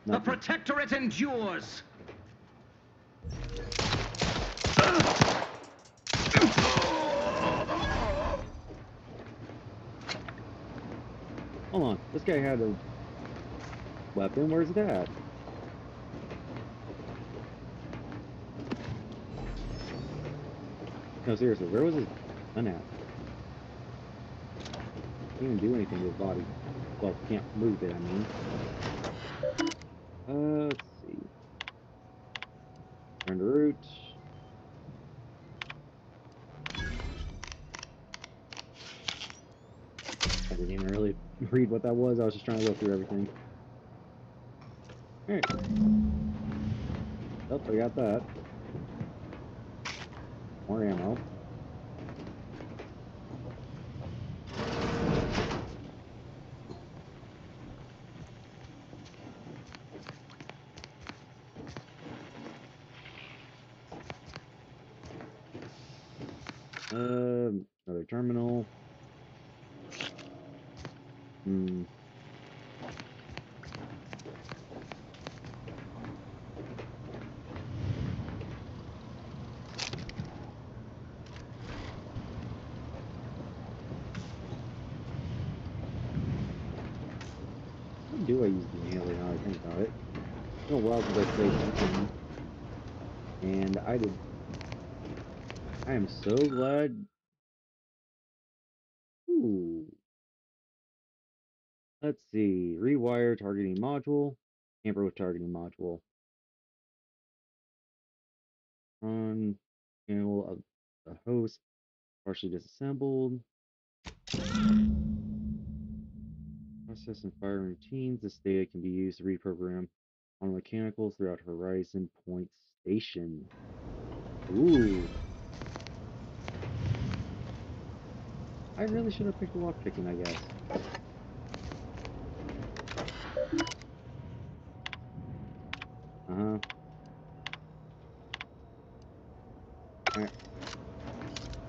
The Protectorate endures! Hold on, this guy had a weapon. Where's it at? No, seriously, where was his gun at? Can't even do anything to his body. Well, can't move it, I mean. Let's see. Turn to route. I didn't even really read what that was. I was just trying to go through everything. Alright. Oh, I got that. More ammo. Another terminal. How do I use the inhaler now I think about it? It's been a while since I played something. And I am so glad. Ooh. Let's see. Rewire targeting module. Tamper with targeting module. On panel of the host. Partially disassembled. Process and fire routines. This data can be used to reprogram on mechanicals throughout Horizon Point Station. Ooh. I really should have picked lockpicking, I guess. Uh-huh. Alright.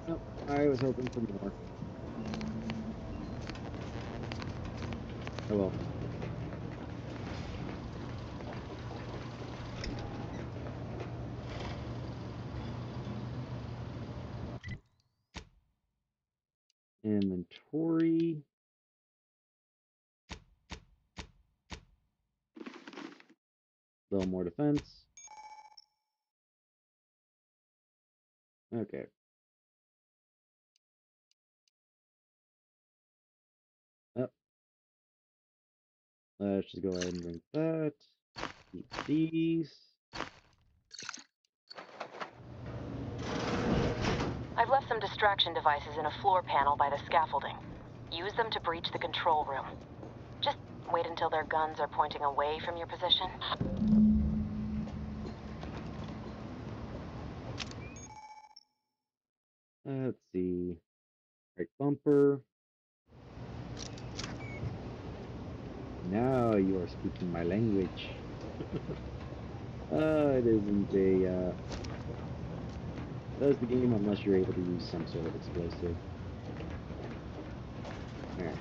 Nope, I was hoping for more. Oh well. Inventory. A little more defense. Okay. Yep. Let's just go ahead and drink that. Keep these. I've left some distraction devices in a floor panel by the scaffolding. Use them to breach the control room. Just wait until their guns are pointing away from your position. Let's see. Right bumper. Now you are speaking my language. It isn't a, does the game unless you're able to use some sort of explosive. Alright.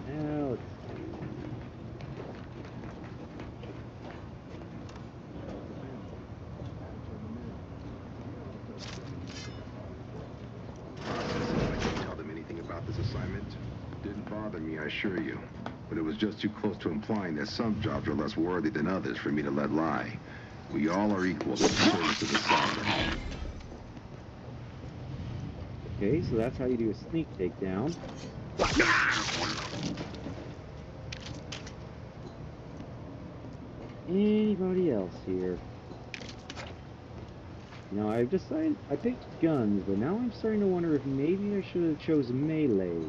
Now let's Tell them anything about this assignment? Didn't bother me, I assure you. But it was just too close to implying that some jobs are less worthy than others for me to let lie. We all are equal to the service of the Sovereign. Okay, so that's how you do a sneak takedown. Anybody else here? Now I've decided I picked guns, but now I'm starting to wonder if maybe I should have chosen melee.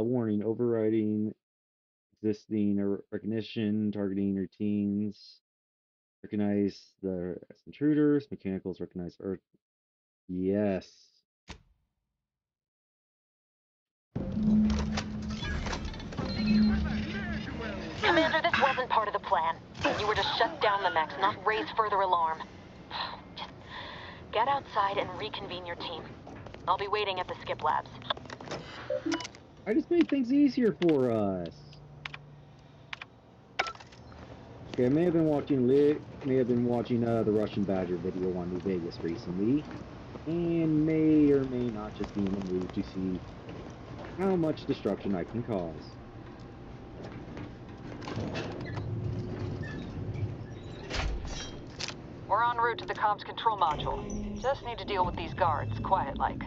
Warning, overriding existing recognition, targeting routines. Recognize the as intruders. Mechanicals recognize Earth. Yes. Commander, this wasn't part of the plan. You were to shut down the mechs, not raise further alarm. Just get outside and reconvene your team. I'll be waiting at the skip labs. I just made things easier for us. Okay, I may have been watching the Russian Badger video on New Vegas recently, and may or may not just be in the mood to see how much destruction I can cause. We're en route to the comms control module. Just need to deal with these guards, quiet-like.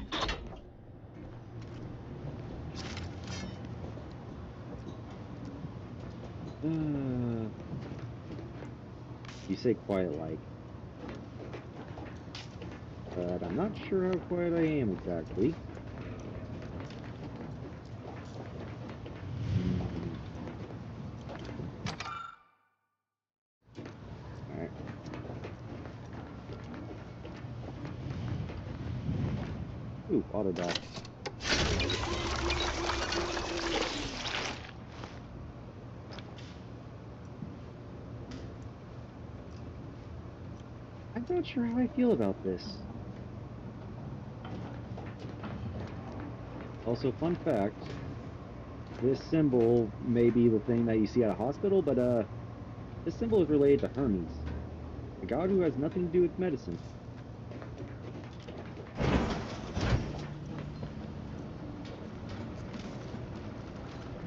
You say quiet-like. But I'm not sure how quiet I am exactly. Alright. Ooh, auto dock. I'm not sure how I feel about this. Also, fun fact, this symbol may be the thing that you see at a hospital, but this symbol is related to Hermes, a god who has nothing to do with medicine.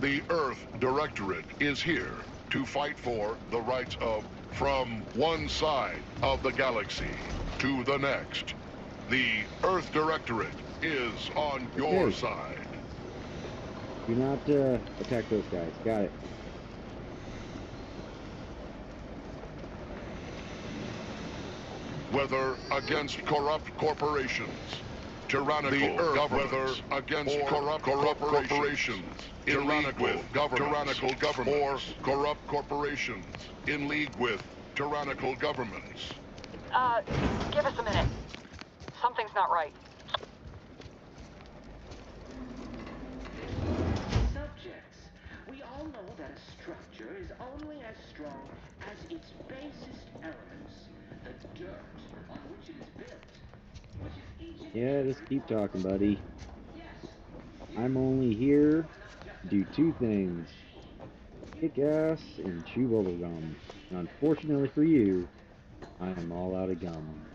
The Earth Directorate is here to fight for the rights of from one side of the galaxy to the next. The Earth Directorate is on your side. Do not attack those guys. Got it. Whether against corrupt corporations, tyrannical governments, whether against corrupt corporations, tyrannical governments, or corrupt corporations in league with tyrannical governments. Give us a minute. Something's not right. Subjects, we all know that a structure is only as strong as its basest elements, the dirt on which it is built, which is each. Yeah, just keep talking, buddy. I'm only here to do two things. Kick ass and chew bubblegum. And unfortunately for you, I am all out of gum.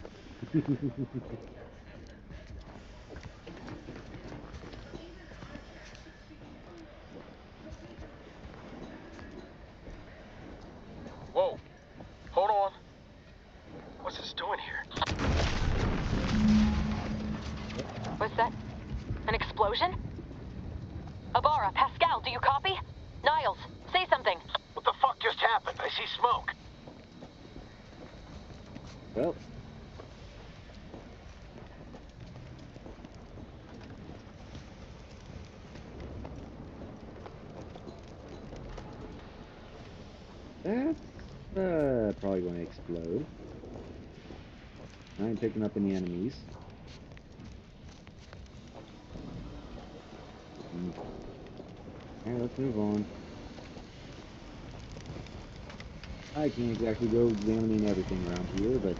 Whoa. Hold on. What's this doing here? What's that? An explosion? Abara, Pascal, do you copy? Niles, say something. What the fuck just happened? I see smoke. Well. That's probably going to explode. I ain't picking up any enemies. Alright, let's move on. I can't exactly go examining everything around here, but...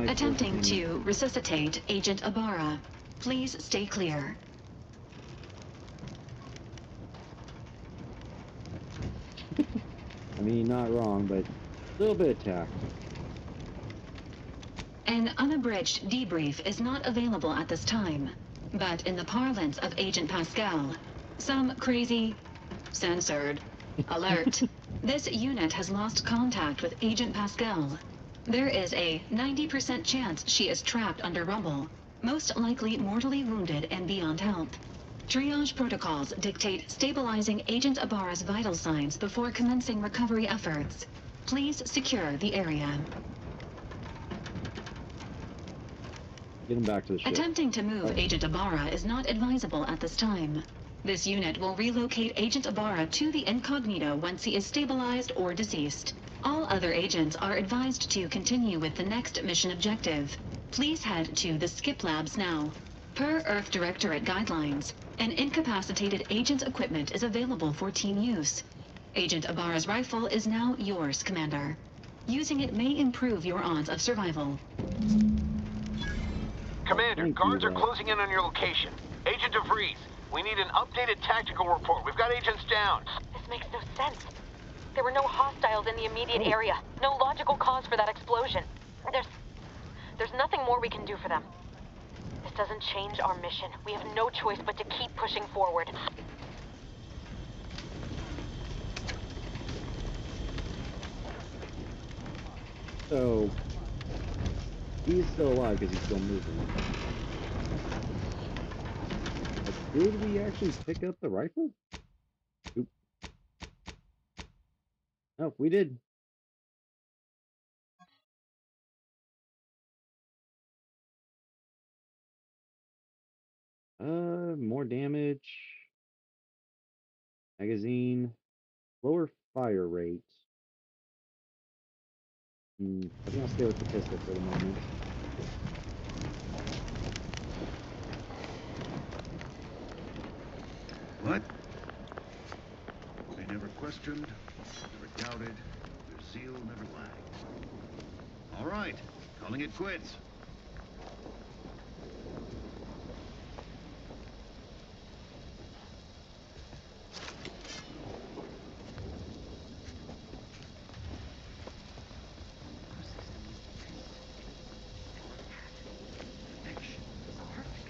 Attempting to resuscitate Agent Abara. Please stay clear. I mean, not wrong, but a little bit of tact. An unabridged debrief is not available at this time, but in the parlance of Agent Pascal, some crazy, censored, alert. This unit has lost contact with Agent Pascal. There is a 90% chance she is trapped under rubble, most likely mortally wounded and beyond health. Triage protocols dictate stabilizing Agent Ibarra's vital signs before commencing recovery efforts. Please secure the area. Get him back to the ship. Attempting to move Agent Ibarra is not advisable at this time. This unit will relocate Agent Ibarra to the incognito once he is stabilized or deceased. All other agents are advised to continue with the next mission objective. Please head to the Skip Labs now. Per Earth Directorate guidelines, an incapacitated agent's equipment is available for team use. Agent Ibarra's rifle is now yours, Commander. Using it may improve your odds of survival. Commander, guards are closing in on your location. Agent DeVries, we need an updated tactical report. We've got agents down. This makes no sense. There were no hostiles in the immediate area. No logical cause for that explosion. There's nothing more we can do for them. This doesn't change our mission. We have no choice but to keep pushing forward. So, he's still alive because he's still moving. But did we actually pick up the rifle? Oop. Oh, we did. More damage. Magazine. Lower fire rate. I think I'll stay with the pistol for the moment. What? They never questioned, never doubted, their zeal never lagged. All right, calling it quits.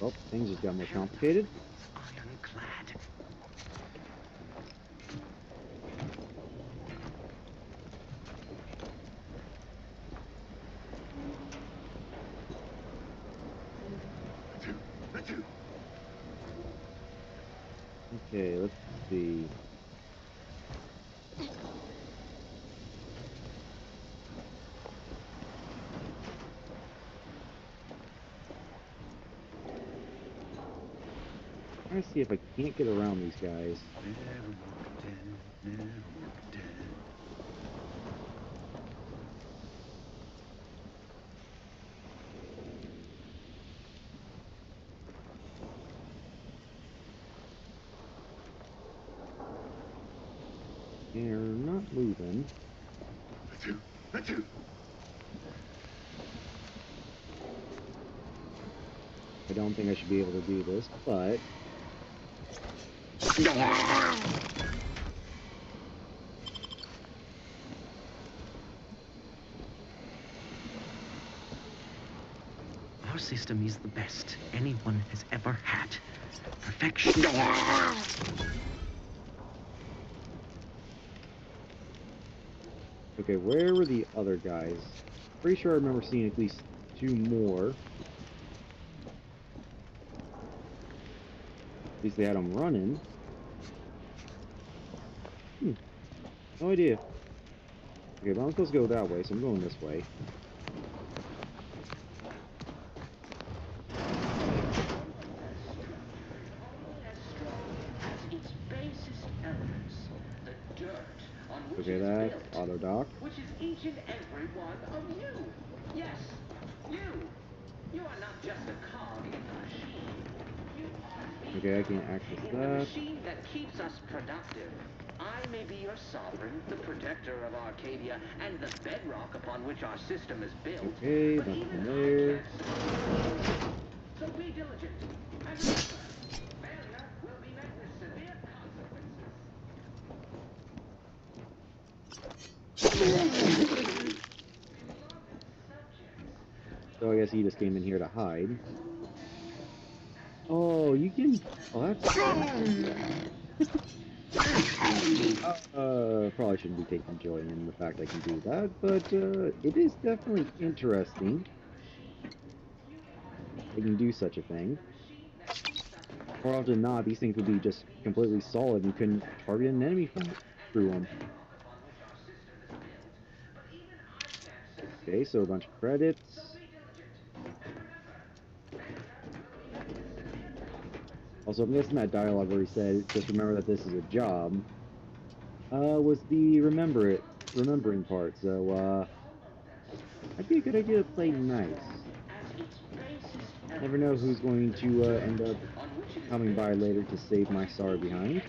Oh, things just got more complicated. Ironclad. Okay, let's see. I'm trying to see if I can't get around these guys. Never more pretend, never more pretend. They're not moving. That's you. I don't think I should be able to do this, but... Our system is the best anyone has ever had. Perfection. Okay, where were the other guys? Pretty sure I remember seeing at least two more. At least they had them running. No idea. Okay, but I'm supposed to go that way, so I'm going this way. Okay, that's auto dock. Which is each and every one of you. Yes, you. You are not just a cog in the machine. You are me. Okay, I can't access In the that. machine that keeps us productive. I may be your sovereign, the protector of Arcadia, and the bedrock upon which our system is built. Okay, but nothing even there. I can't succeed. So be diligent. And remember, failure will be met with severe consequences. So I guess he just came in here to hide. Oh, you can... Oh, that's... Probably shouldn't be taking joy in the fact I can do that, but it is definitely interesting. I can do such a thing. More often than not, these things would be just completely solid and you couldn't target an enemy through them. Okay, so a bunch of credits. Also, I'm guessing that dialogue where he said, just remember that this is a job, was the remembering part, so, that'd be a good idea to play nice. Never know who's going to, end up coming by later to save my sorrow behind.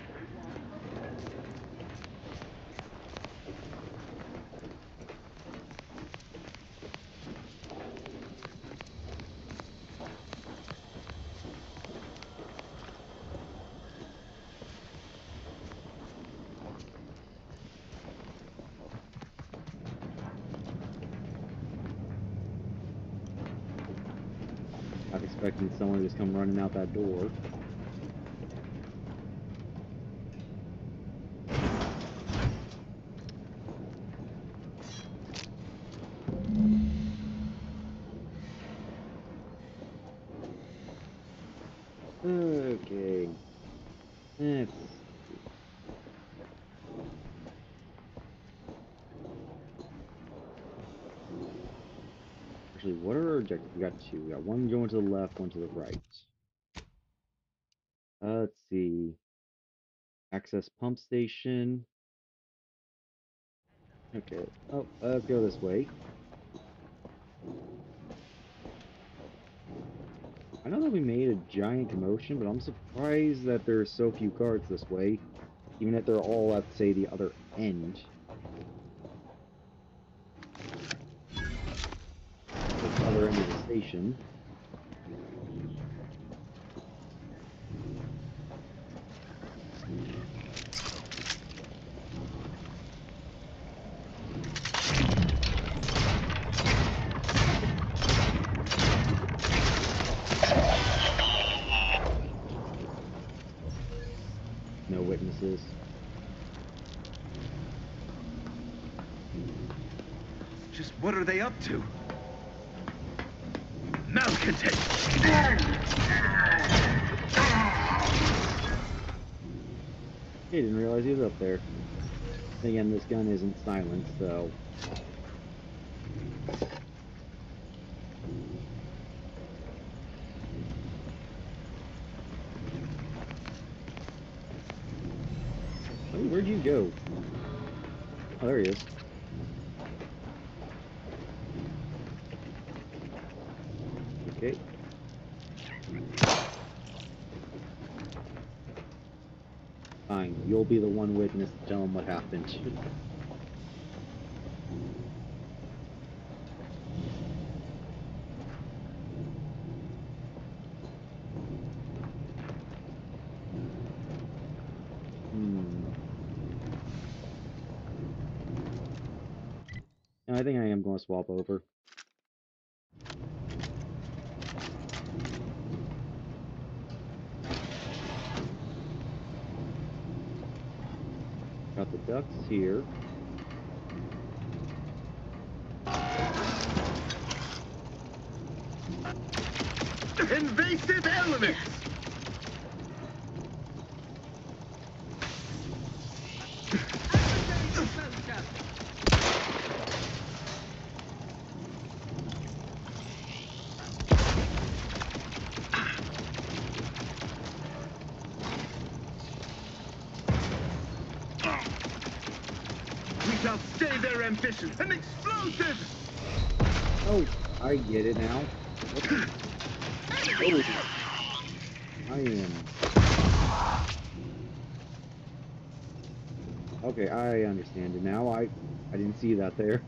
Not expecting someone to just come running out that door. Okay. Let's see. Actually, what are our objectives? We got two. We got one going to the left, one to the right. Let's see. Access pump station. Okay. Oh, let's go this way. I know that we made a giant commotion, but I'm surprised that there are so few guards this way, even if they're all at, say, the other end. The other end of the station. No witnesses. Just what are they up to? Malcontent! Hey, didn't realize he was up there. Again, this gun isn't silenced, so... Oh, where'd you go? Oh, there he is. Okay. Fine, you'll be the one witness to tell him what happened. I think I am going to swap over. Got the ducks here. Invasive elements! We shall stay their ambition. An explosive! Oh, I get it now. Oh, I am. Okay, I understand it now. I didn't see that there.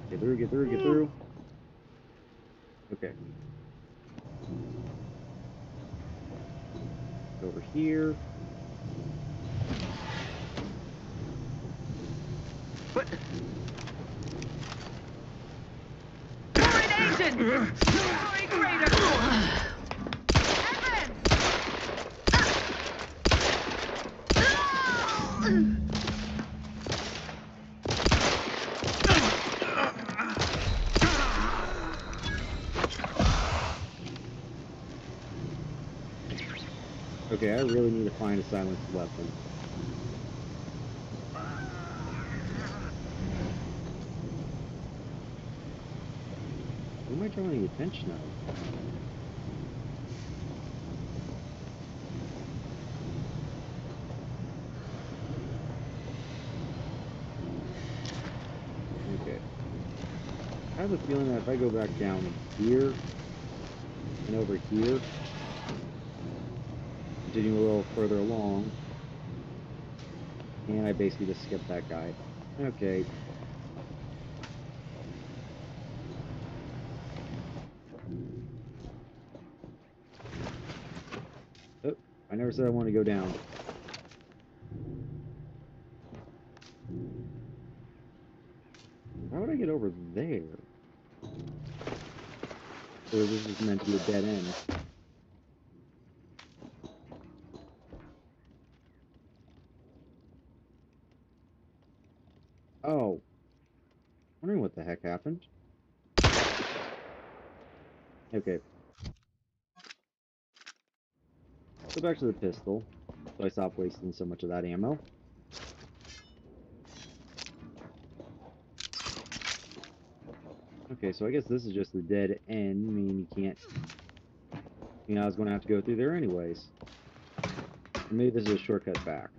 Get through, get through, get through. Okay. Over here. What? Coronation! Glory greater! Advance! Okay, I really need to find a silenced weapon. Who am I drawing the attention of? Okay. I have a feeling that if I go back down here and over here, continue a little further along, and I basically just skip that guy. Okay. Oh, I never said I want to go down. How would I get over there? Or this is meant to be a dead end? Oh. Wondering what the heck happened. Okay. Go back to the pistol, so I stop wasting so much of that ammo. Okay, so I guess this is just the dead end. I mean, you can't... You know, I was going to have to go through there anyways. Or maybe this is a shortcut back.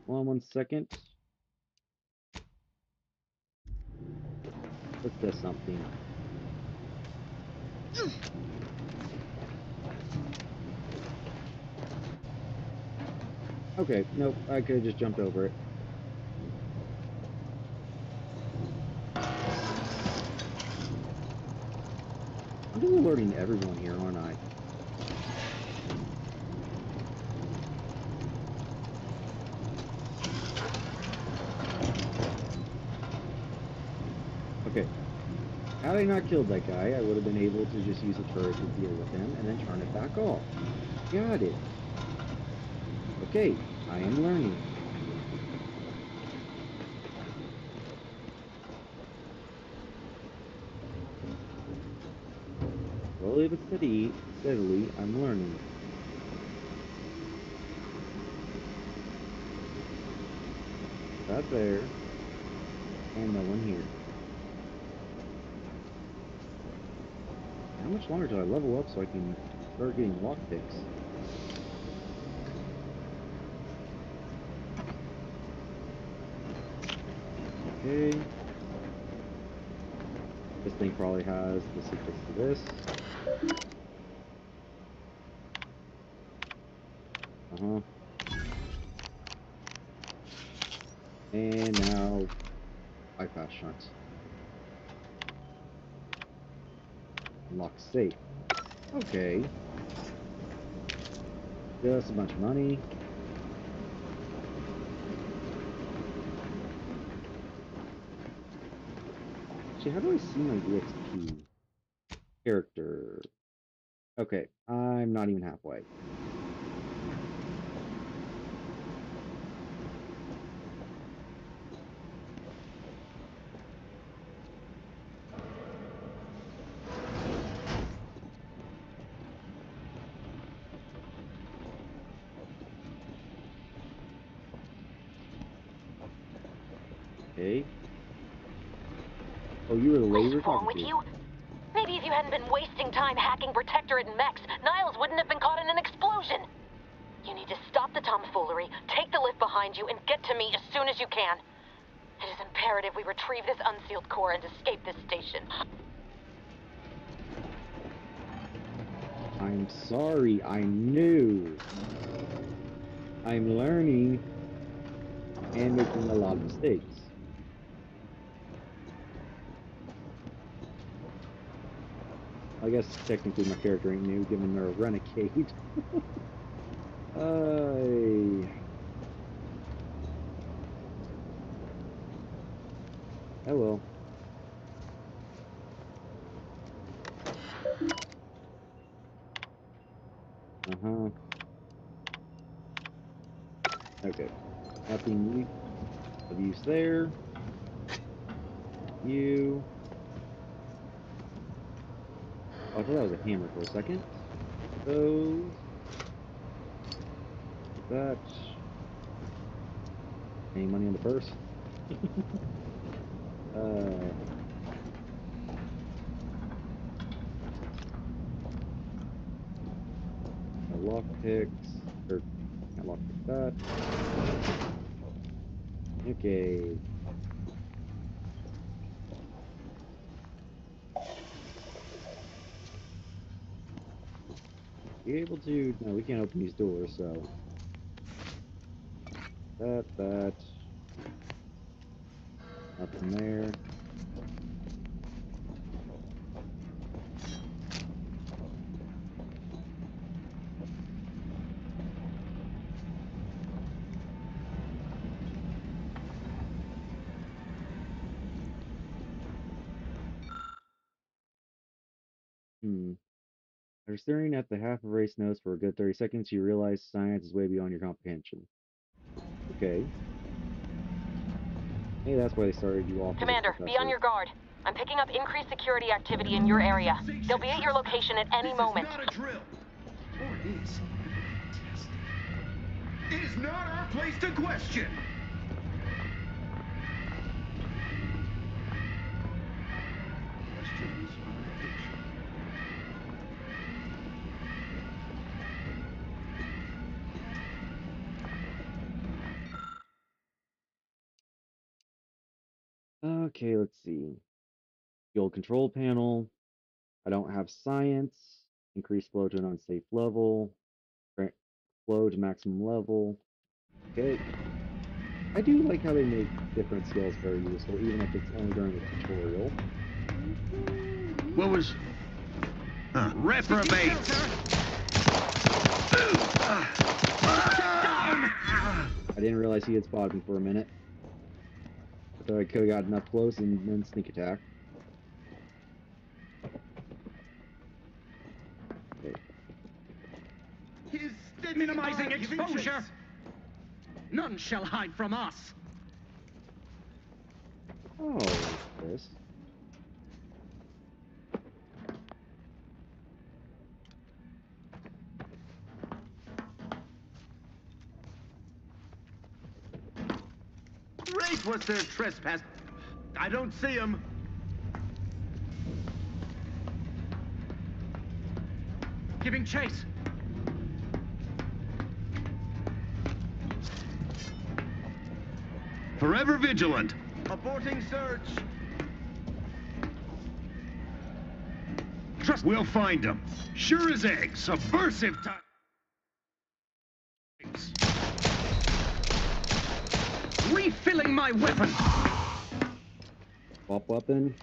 Hold on 1 second. Let's test something. Okay, nope, I could have just jumped over it. I'm just alerting everyone here, aren't I? Okay. Had I not killed that guy, I would have been able to just use a turret to deal with him and then turn it back off. Got it. Okay, I am learning. Slowly but steadily, I'm learning. That there, and no one here. How much longer till I level up so I can start getting lockpicks? Okay. This thing probably has the secrets to this. Uh-huh. And now bypass shunt. Unlock safe. Okay. Just a bunch of money. Actually, how do I see my EXP? Character. Okay, I'm not even halfway. Okay. Oh, you were the lady we're What's wrong talking with to. you? Maybe if you hadn't been wasting time hacking Protectorate and mechs, Niles wouldn't have been caught in an explosion. You need to stop the tomfoolery, take the lift behind you, and get to me as soon as you can. It is imperative we retrieve this unsealed core and escape this station. I'm sorry, I'm new. I'm learning and making a lot of mistakes. I guess technically my character ain't new, given they're a renegade. Oh well. Uh-huh. Okay. Nothing of use there. You. Oh, I thought that was a hammer for a second. Those. That. Any money in the purse? Lock picks. Or, can't lock pick that. Okay. Be able to? No, we can't open these doors, so. That. Nothing there. After staring at the half erased notes for a good 30 seconds, you realize science is way beyond your comprehension. Okay. Hey, that's why they started you off. Commander, be on your guard. I'm picking up increased security activity in your area. They'll be at your location at any moment. This is not a drill. Or it is. It is not our place to question. Questions are fiction. Okay, let's see. The old control panel. I don't have science. Increase flow to an unsafe level. Flow to maximum level. Okay. I do like how they make different skills very useful, even if it's only during the tutorial. What was... reprobate! I didn't realize he had spotted me for a minute. I thought I could have gotten up close and then sneak attack. Okay. Minimizing exposure! None shall hide from us! Oh, this. Great was their trespass. I don't see him. Giving chase! Forever vigilant! Aborting search. Trust we'll find him. Sure as eggs. Subversive times. Refilling my weapon! Swap weapon.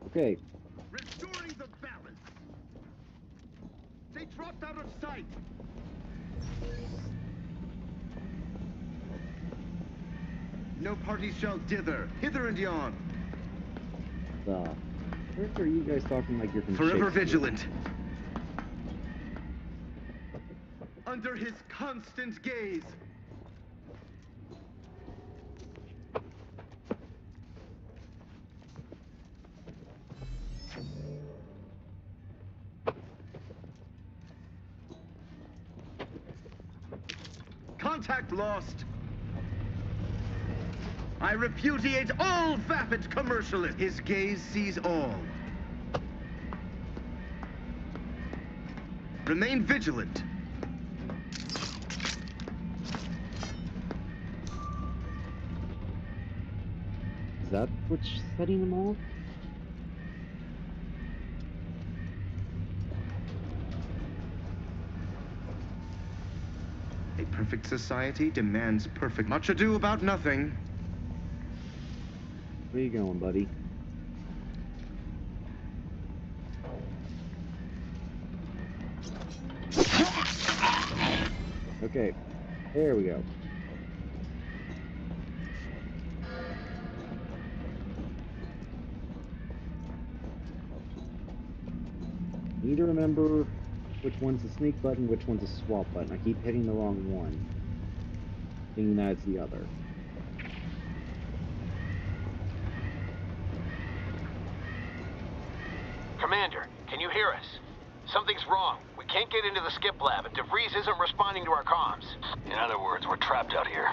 Okay. Restoring the balance. They dropped out of sight. No party shall dither, hither and yon. What are you guys talking like you're from Forever Shakespeare? vigilant. Under his constant gaze. Contact lost. I repudiate all vapid commercialists. His gaze sees all. Remain vigilant. Is that what's setting them off? A perfect society demands perfect. Much ado about nothing. Where you going, buddy? Okay, there we go. Need to remember which one's the sneak button, which one's the swap button. I keep hitting the wrong one, thinking that it's the other. Commander, can you hear us? Something's wrong. We can't get into the skip lab, and DeVries isn't responding to our comms. In other words, we're trapped out here.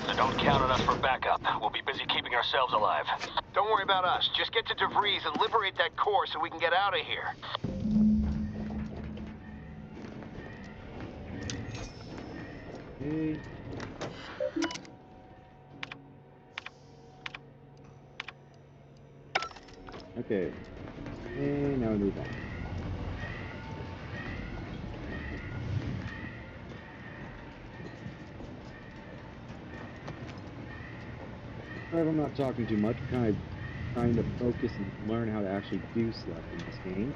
So don't count on us for backup. We'll be busy keeping ourselves alive. Don't worry about us. Just get to DeVries and liberate that core so we can get out of here. Okay. Okay. And now we move on. Sorry if I'm not talking too much. I'm kind of trying to focus and learn how to actually do stuff in this game.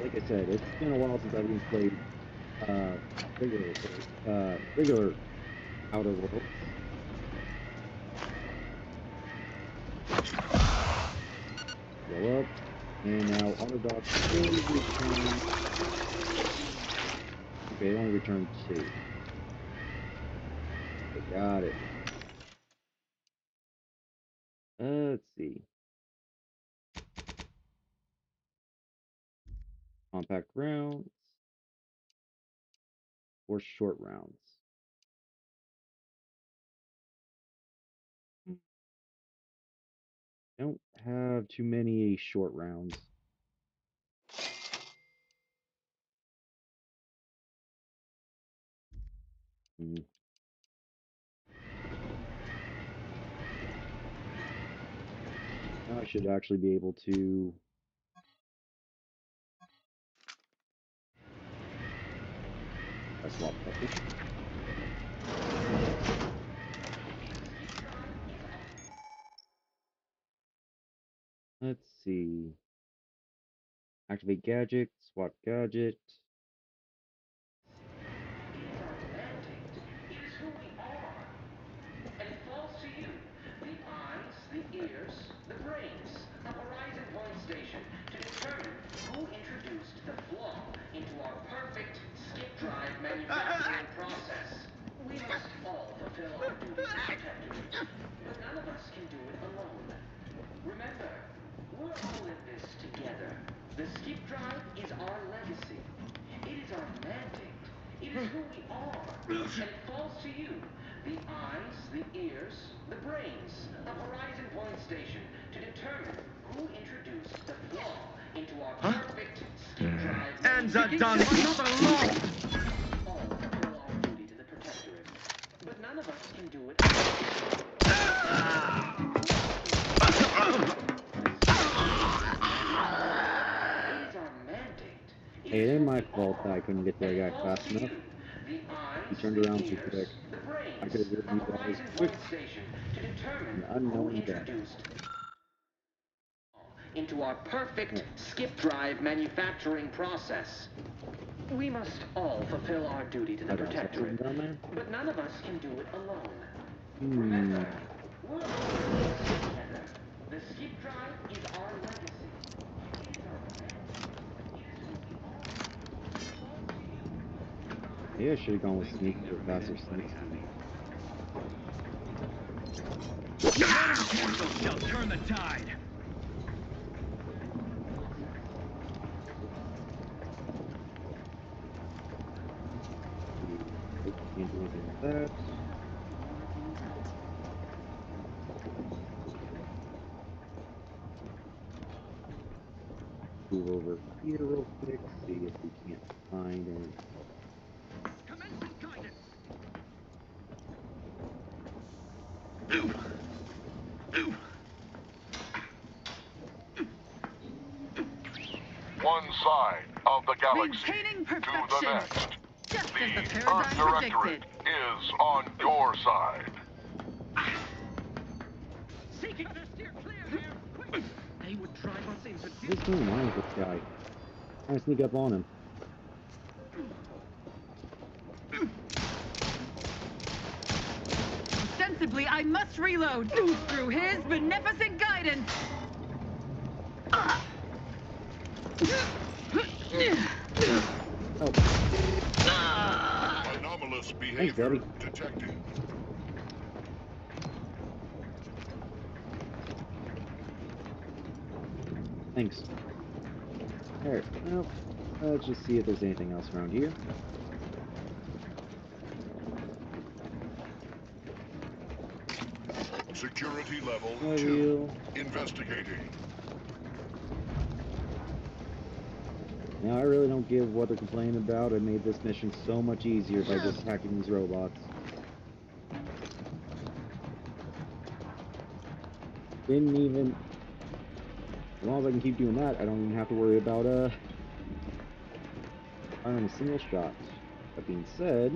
Like I said, it's been a while since I've even played regular Outer Worlds. Go up, and now Autodoc will return. Okay, it only returned 2. Okay, got it. Let's see. Compact rounds or short rounds. Don't have too many short rounds. I should actually be able to. I swap buttons. Let's see. Activate gadget, swap gadget. The ears, the brains of Horizon Point Station to determine who introduced the flaw into our perfect skip drive manufacturing process. We must all fulfill our duties as protectors, but none of us can do it alone. Remember, we're all in this together. The skip drive is our legacy. It is our mandate. It is who we are. And it falls to you, the eyes, the ears, the brains of Horizon Point Station to determine who introduced the flaw into our perfect skip drive. Ends are done. Another law. All fulfill our duty to the Protectorate, but none of us can do it alone. Hey, it ain't my fault that I couldn't get to that guy fast enough. He turned around too quick. I could have driven you guys quick. An unknown death. Into our perfect skip drive manufacturing process. We must all fulfill our duty to the Protectorate, but none of us can do it alone. Remember, we're all in this together. The skip drive is our legacy. It is our mandate. It is who we are. Maybe I should have gone with sneak for faster sneak speed. Cancel shall turn the tide. Can't do anything with that. Move over here real quick, see if we can't find any. One side of the galaxy Maintaining to the perfection. next. Just The as the Earth paradigm Directorate predicted. is on your side. Seeking to steer clear here. Quick. They would drive us into What's going on with this guy? Trying to sneak up on him. Ostensibly, I must reload through his beneficent guidance. behavior detected. Thanks. Alright, well, let's just see if there's anything else around here. Security level 2. Investigating. Now, I really don't give what they're complaining about. I made this mission so much easier by just hacking these robots. Didn't even... As long as I can keep doing that, I don't even have to worry about, firing a single shot. That being said...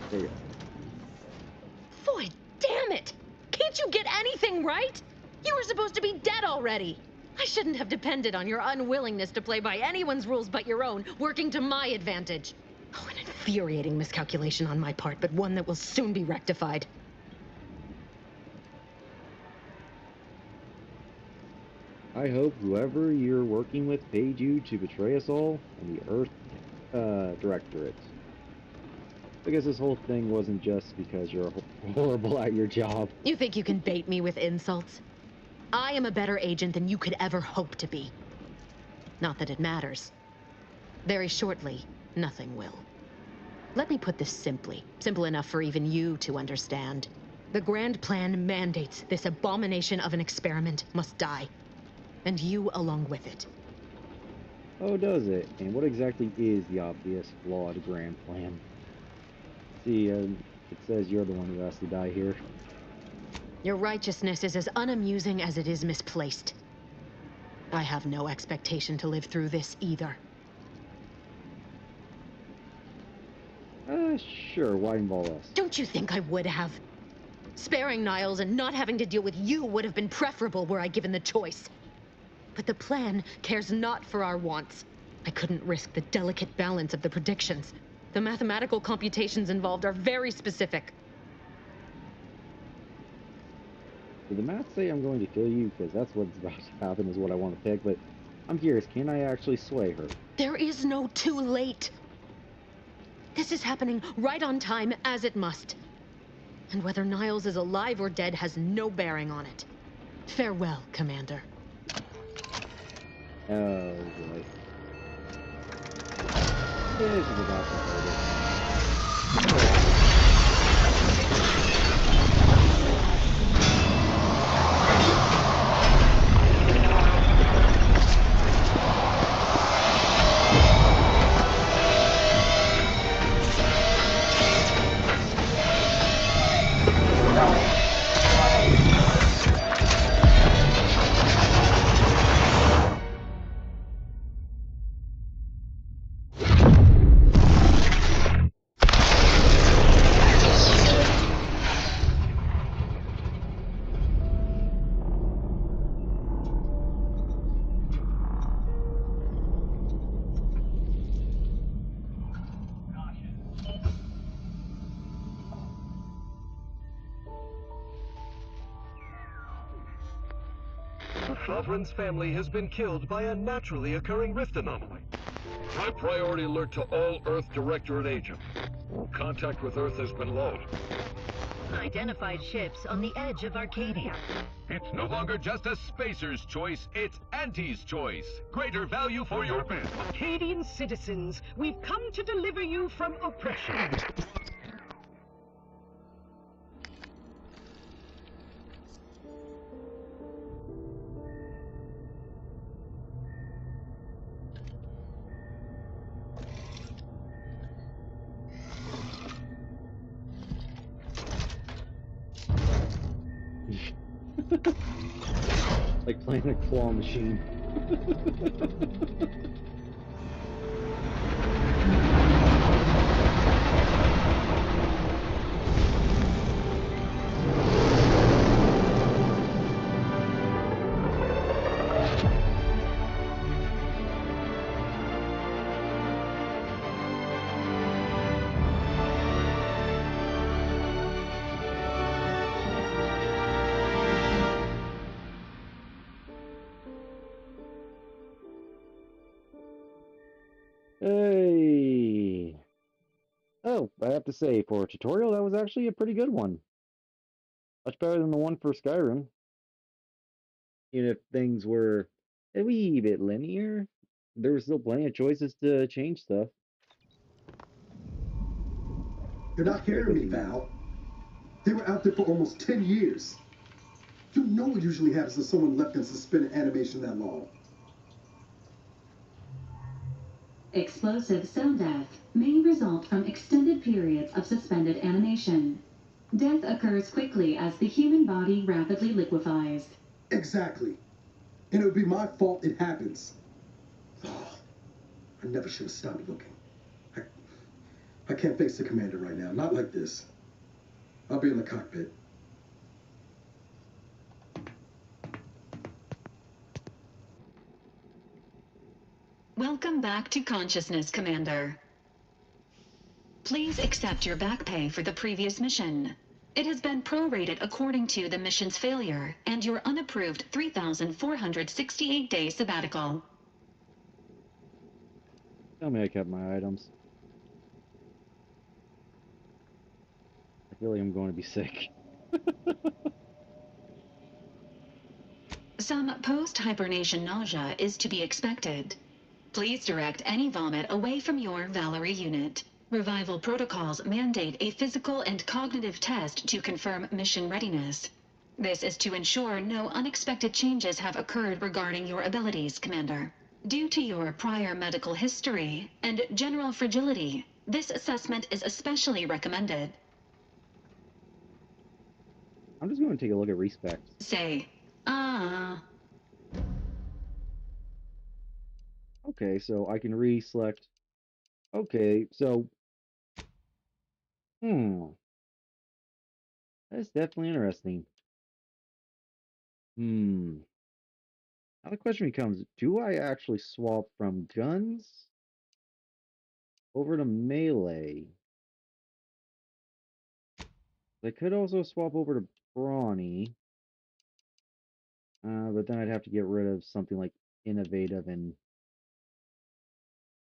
There you go. Boy, damn it! Can't you get anything right? You were supposed to be dead already! I shouldn't have depended on your unwillingness to play by anyone's rules but your own, working to my advantage. Oh, an infuriating miscalculation on my part, but one that will soon be rectified. I hope whoever you're working with paid you to betray us all and the Earth Directorate. I guess this whole thing wasn't just because you're horrible at your job. You think you can bait me with insults? I am a better agent than you could ever hope to be. Not that it matters. Very shortly, nothing will. Let me put this simply. Simple enough for even you to understand. The grand plan mandates this abomination of an experiment must die. And you along with it. Oh, does it? And what exactly is the obvious, flawed grand plan? See, it says you're the one who has to die here. Your righteousness is as unamusing as it is misplaced. I have no expectation to live through this either. Sure, why involve us? Don't you think I would have? Sparing Niles and not having to deal with you would have been preferable were I given the choice. But the plan cares not for our wants. I couldn't risk the delicate balance of the predictions. The mathematical computations involved are very specific. Did the math say I'm going to kill you? Because that's what's about to happen is what I want to pick, but I'm curious, can I actually sway her? There is no too late. This is happening right on time, as it must. And whether Niles is alive or dead has no bearing on it. Farewell, Commander. Oh, boy. This is about to hurt it. Sovereign's family has been killed by a naturally occurring rift anomaly. High priority alert to all Earth Directorate agents. Contact with Earth has been low. Identified ships on the edge of Arcadia. It's no longer just a spacer's choice, it's Auntie's choice. Greater value for your men. Arcadian citizens, we've come to deliver you from oppression. Like playing a claw machine. Still, I have to say, for a tutorial, that was actually a pretty good one. Much better than the one for Skyrim. Even if things were a wee bit linear, there were still plenty of choices to change stuff. You're not hearing me, Val. They were out there for almost 10 years. You know what usually happens when someone left in suspended animation that long. Explosive cell death may result from extended periods of suspended animation. Death occurs quickly as the human body rapidly liquefies. Exactly. And it would be my fault it happens. Oh, I never should have stopped looking. I can't face the commander right now. Not like this. I'll be in the cockpit. Welcome back to consciousness, Commander. Please accept your back pay for the previous mission. It has been prorated according to the mission's failure and your unapproved 3,468-day sabbatical. Tell me I kept my items. I feel like I'm going to be sick. Some post-hibernation nausea is to be expected. Please direct any vomit away from your Valerie unit. Revival protocols mandate a physical and cognitive test to confirm mission readiness. This is to ensure no unexpected changes have occurred regarding your abilities, Commander. Due to your prior medical history and general fragility, this assessment is especially recommended. I'm just going to take a look at respect. Say, Okay, so I can re-select. Okay, so that's definitely interesting. Now the question becomes, do I actually swap from guns over to melee? I could also swap over to brawny, but then I'd have to get rid of something like innovative and...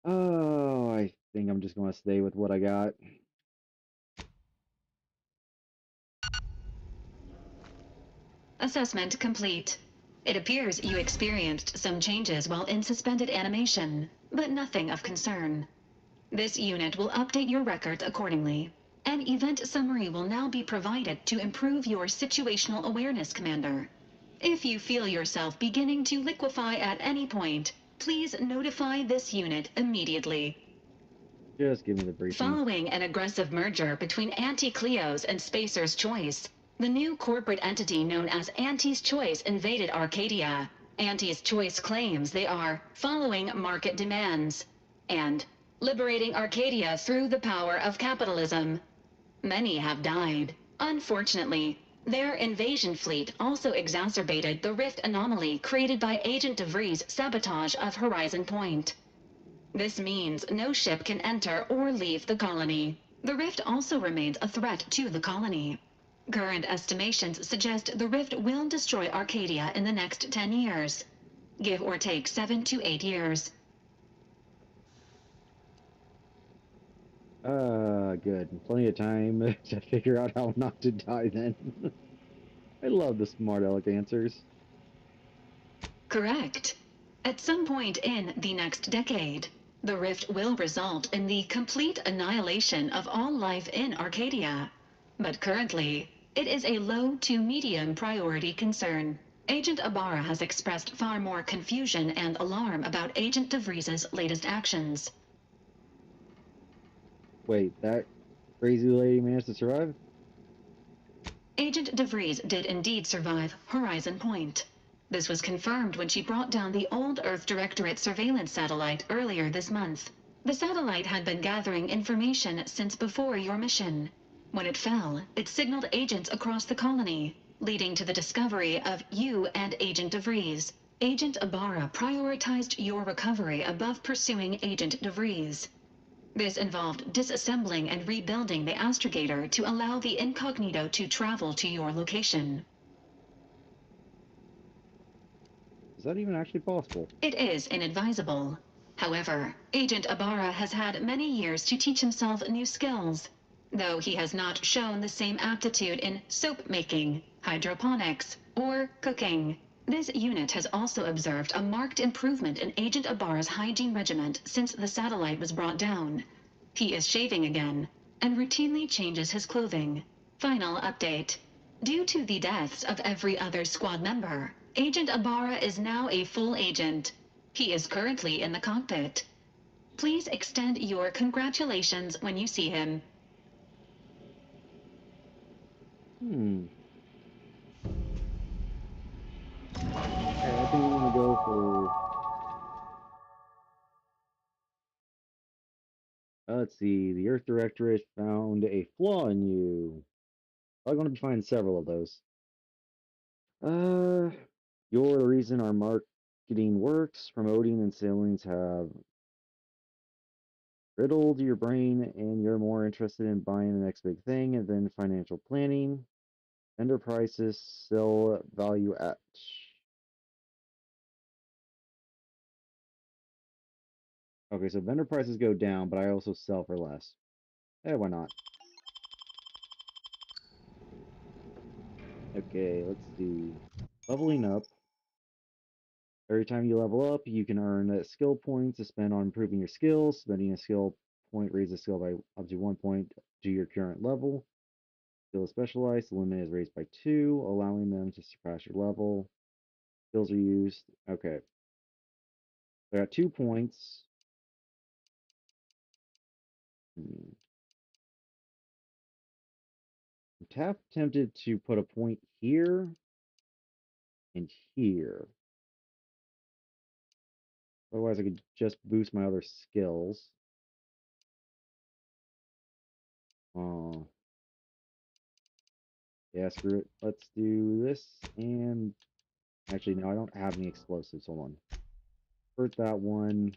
Oh, I think I'm just going to stay with what I got. Assessment complete. It appears you experienced some changes while in suspended animation, but nothing of concern. This unit will update your records accordingly. An event summary will now be provided to improve your situational awareness, Commander. If you feel yourself beginning to liquefy at any point, please notify this unit immediately. Just give me the briefing. Following an aggressive merger between Anti-Cleo's and Spacer's Choice, the new corporate entity known as Auntie's Choice invaded Arcadia. Auntie's Choice claims they are following market demands and liberating Arcadia through the power of capitalism. Many have died. Unfortunately, their invasion fleet also exacerbated the rift anomaly created by Agent DeVries' sabotage of Horizon Point. This means no ship can enter or leave the colony. The rift also remains a threat to the colony. Current estimations suggest the rift will destroy Arcadia in the next 10 years. Give or take 7 to 8 years. Good. Plenty of time to figure out how not to die then. I love the smart aleck answers. Correct. At some point in the next decade, the rift will result in the complete annihilation of all life in Arcadia. But currently, it is a low to medium priority concern. Agent Ibarra has expressed far more confusion and alarm about Agent DeVries' latest actions. Wait, that crazy lady managed to survive? Agent DeVries did indeed survive Horizon Point. This was confirmed when she brought down the old Earth Directorate surveillance satellite earlier this month. The satellite had been gathering information since before your mission. When it fell, it signaled agents across the colony, leading to the discovery of you and Agent DeVries. Agent Ibarra prioritized your recovery above pursuing Agent DeVries. This involved disassembling and rebuilding the astrogator to allow the incognito to travel to your location. Is that even actually possible? It is inadvisable. However, Agent Ibarra has had many years to teach himself new skills, though he has not shown the same aptitude in soap making, hydroponics, or cooking. This unit has also observed a marked improvement in Agent Ibarra's hygiene regimen since the satellite was brought down. He is shaving again, and routinely changes his clothing. Final update. Due to the deaths of every other squad member, Agent Ibarra is now a full agent. He is currently in the cockpit. Please extend your congratulations when you see him. Okay, I think we want to go for... let's see. The Earth Directorate found a flaw in you. I'm going to be finding several of those. You're the reason our marketing works. Promoting and sailings have riddled your brain, and you're more interested in buying the next big thing than financial planning. Vendor prices, sell value at. Okay, so vendor prices go down, but I also sell for less. Eh, why not? Okay, let's see. Leveling up. Every time you level up, you can earn skill points to spend on improving your skills. Spending a skill point raises a skill by up to 1 point to your current level. Skill is specialized. The limit is raised by 2, allowing them to surpass your level. Skills are used. Okay. I got 2 points. I'm tempted to put a point here and here. Otherwise, I could just boost my other skills. Yeah, screw it. Let's do this and... Actually, no, I don't have any explosives. Hold on. Hurt that one.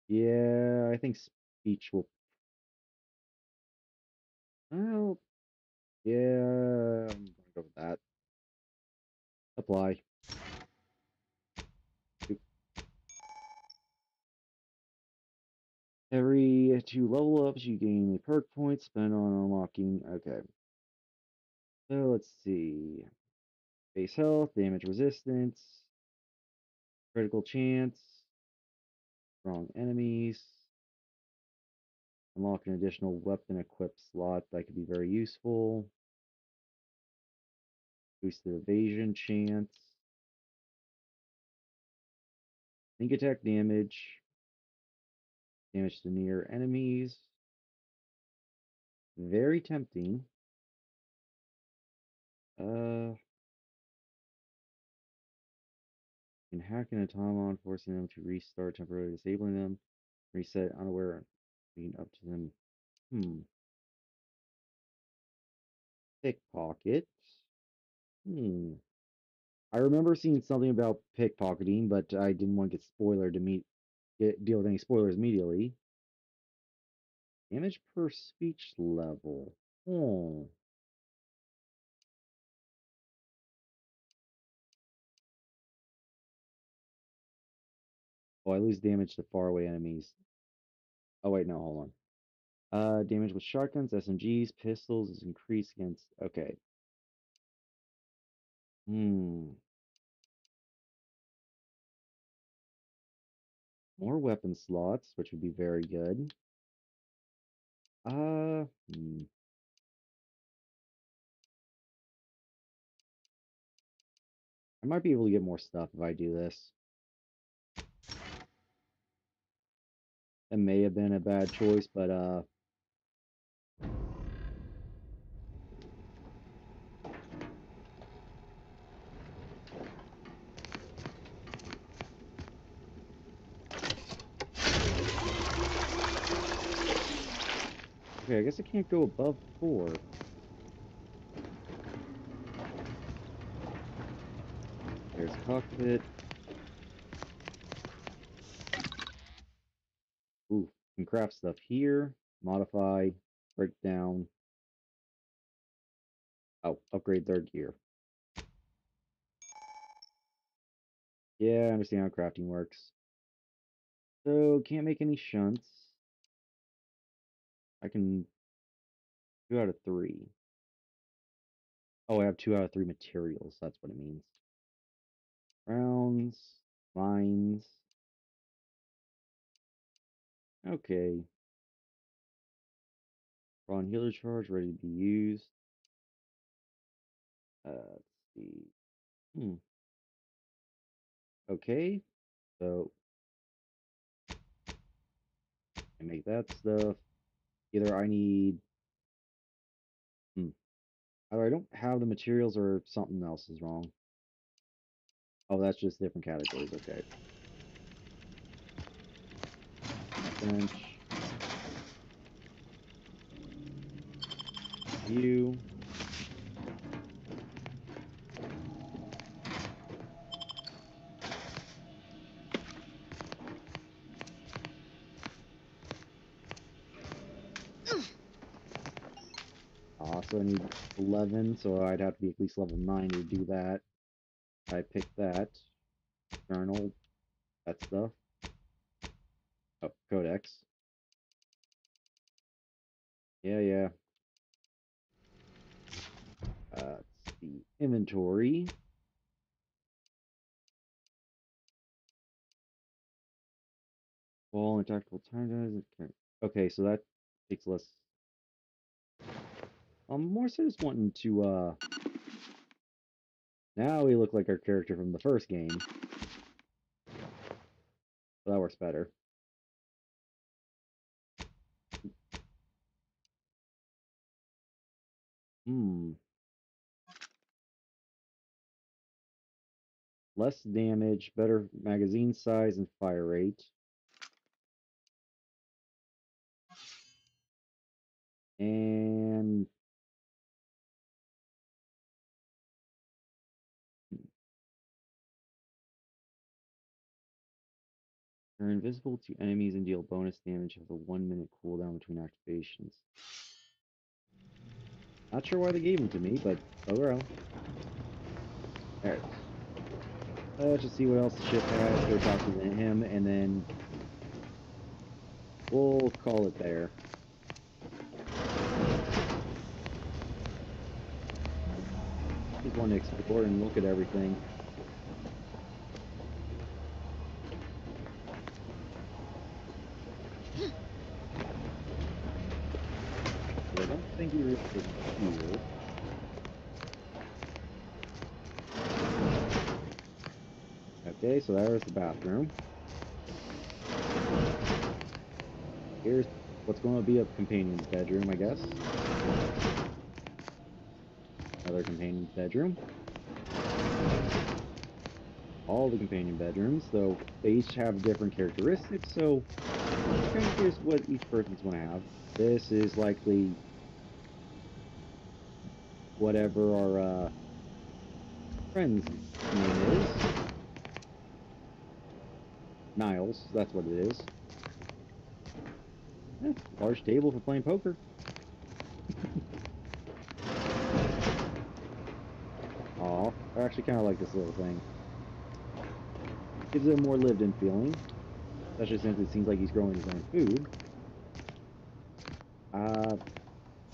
Yeah, I think speech will... Well, yeah, I'm gonna go with that. Apply. Every 2 level ups, you gain a perk point spent on unlocking. Okay. So let's see. Base health, damage resistance, critical chance, strong enemies. Unlock an additional weapon equip slot that could be very useful. Boosted evasion chance. Sneak attack damage. Damage to near enemies. Very tempting. Can hack an automaton, forcing them to restart, temporarily disabling them. Reset unaware, being up to them. Pickpocket. I remember seeing something about pickpocketing, but I didn't want to get spoilered to deal with any spoilers immediately. Damage per speech level. Oh. Oh, I lose damage to faraway enemies. Oh wait, no, hold on. Damage with shotguns, SMGs, pistols is increased against. Okay. More weapon slots, which would be very good. I might be able to get more stuff if I do this. It may have been a bad choice, but okay, I guess I can't go above 4. There's cockpit. Ooh, can craft stuff here. Modify, break down. Oh, upgrade 3rd gear. Yeah, I understand how crafting works. So, can't make any shunts. I can 2 out of 3. Oh, I have 2 out of 3 materials. That's what it means. Rounds, mines. Okay. Prawn healer charge ready to be used. Let's see. Okay. So, I make that stuff. Either I need. Either I don't have the materials or something else is wrong. Oh, that's just different categories. Okay. Bench. You. So I need 11, so I'd have to be at least level 9 to do that. I picked that. Journal. That stuff. Oh, Codex. Yeah. Let's see. Inventory. Ball and tactical time. Okay, so that takes less. I'm more so just wanting to, now we look like our character from the first game. So that works better. Less damage, better magazine size, and fire rate. And are invisible to enemies and deal bonus damage with a 1-minute cooldown between activations. Not sure why they gave them to me, but oh well. Alright. Let's just see what else the ship has. Go talk to him, and then we'll call it there. Just want to explore and look at everything. But I don't think we were here. Okay, so there's the bathroom. Here's what's going to be a companion's bedroom, I guess. Another companion's bedroom. All the companion bedrooms, though they each have different characteristics, so I'm kind of curious what each person's going to have. This is likely whatever our friend's name is. Niles, that's what it is. Large table for playing poker. Aw, I actually kind of like this little thing. Gives it a more lived-in feeling, especially since it seems like he's growing his own food.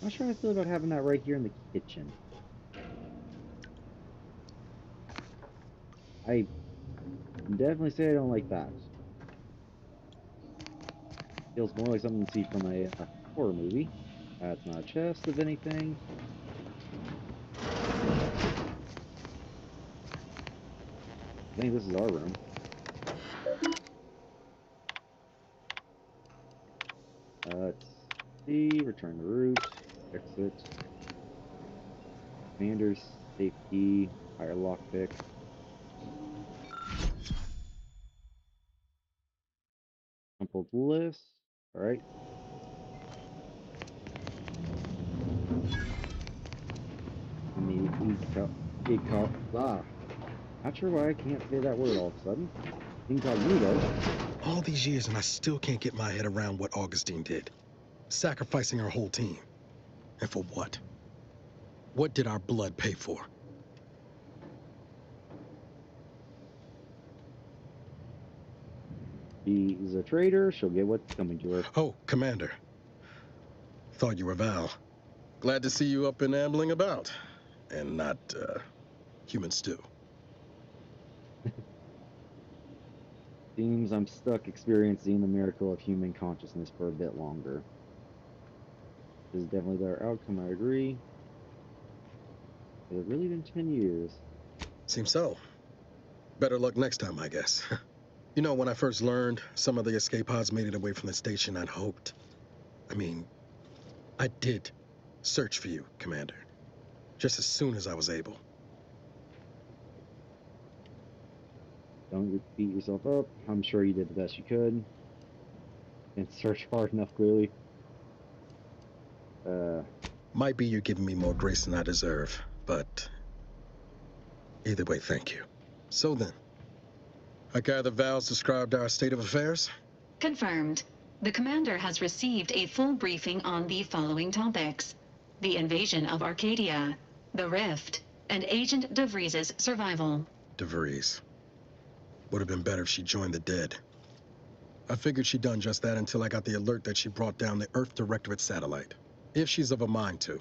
Not sure how I feel about having that right here in the kitchen. I can definitely say I don't like that. Feels more like something you see from a horror movie. That's not a chest of anything. I think this is our room. Let's see. Return to root. Exit. Commander's safety. Higher lockpick. Crumpled list. Alright. Not sure why I can't say that word all of a sudden. Incognito. All these years and I still can't get my head around what Augustine did. Sacrificing our whole team. And for what? What did our blood pay for? She's a traitor. She'll get what's coming to her. Oh, Commander. Thought you were Val. Glad to see you up and ambling about. And not, human stew. Seems I'm stuck experiencing the miracle of human consciousness for a bit longer. This is definitely their outcome, I agree. It's really been 10 years. Seems so. Better luck next time, I guess. You know, when I first learned some of the escape pods made it away from the station, I'd hoped. I did search for you, Commander. Just as soon as I was able. Don't beat yourself up. I'm sure you did the best you could. And search hard enough, clearly. Might be you're giving me more grace than I deserve, but either way, thank you. So then, I gather Val's described our state of affairs? Confirmed. The commander has received a full briefing on the following topics: the invasion of Arcadia, the Rift, and Agent DeVries' survival. DeVries. Would have been better if she joined the dead. I figured she'd done just that until I got the alert that she brought down the Earth Directorate satellite. If she's of a mind to,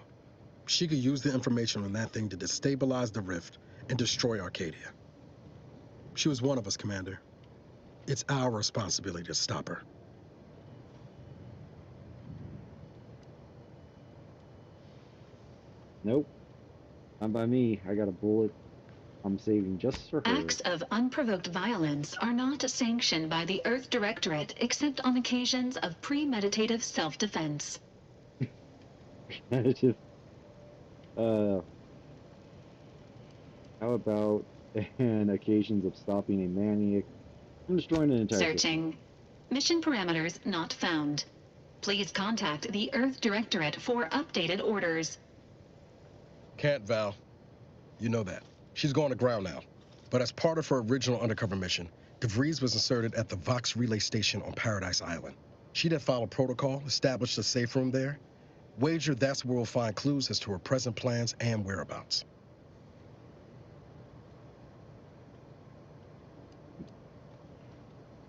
she could use the information on that thing to destabilize the Rift and destroy Arcadia. She was one of us, Commander. It's our responsibility to stop her. Nope. Not by me. I got a bullet I'm saving just for her. Acts of unprovoked violence are not sanctioned by the Earth Directorate except on occasions of premeditative self-defense. Just, how about and occasions of stopping a maniac from destroying an entire Searching. Mission parameters not found. Please contact the Earth Directorate for updated orders. Can't, Val. You know that. She's going to ground now. But as part of her original undercover mission, DeVries was inserted at the Vox relay station on Paradise Island. She then followed protocol, established a safe room there. Wager that's where we'll find clues as to her present plans and whereabouts.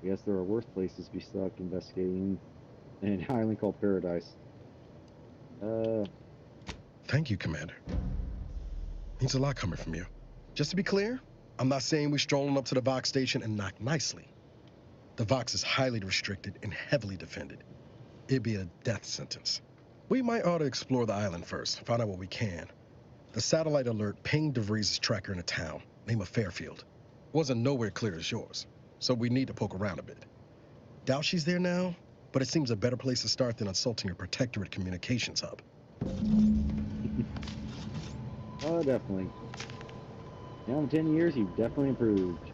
I guess there are worse places to be stuck investigating than an island called Paradise. Thank you, Commander. Means a lot coming from you. Just to be clear, I'm not saying we're strolling up to the Vox station and knock nicely. The Vox is highly restricted and heavily defended. It'd be a death sentence. We might ought to explore the island first, find out what we can. The satellite alert pinged DeVries' tracker in a town, named Fairfield. It wasn't nowhere clear as yours, so we need to poke around a bit. Doubt she's there now, but it seems a better place to start than insulting your protectorate communications hub. Oh, definitely. Now in 10 years, you've definitely improved.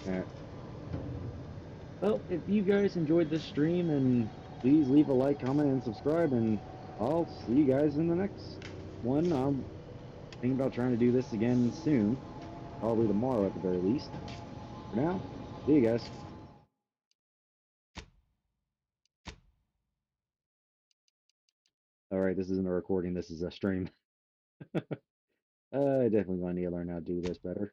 Alright. Well, if you guys enjoyed this stream, and please leave a like, comment, and subscribe, and I'll see you guys in the next one. I'm thinking about trying to do this again soon. Probably tomorrow at the very least. For now, see you guys. Alright, this isn't a recording, this is a stream. I definitely gonna need to learn how to do this better.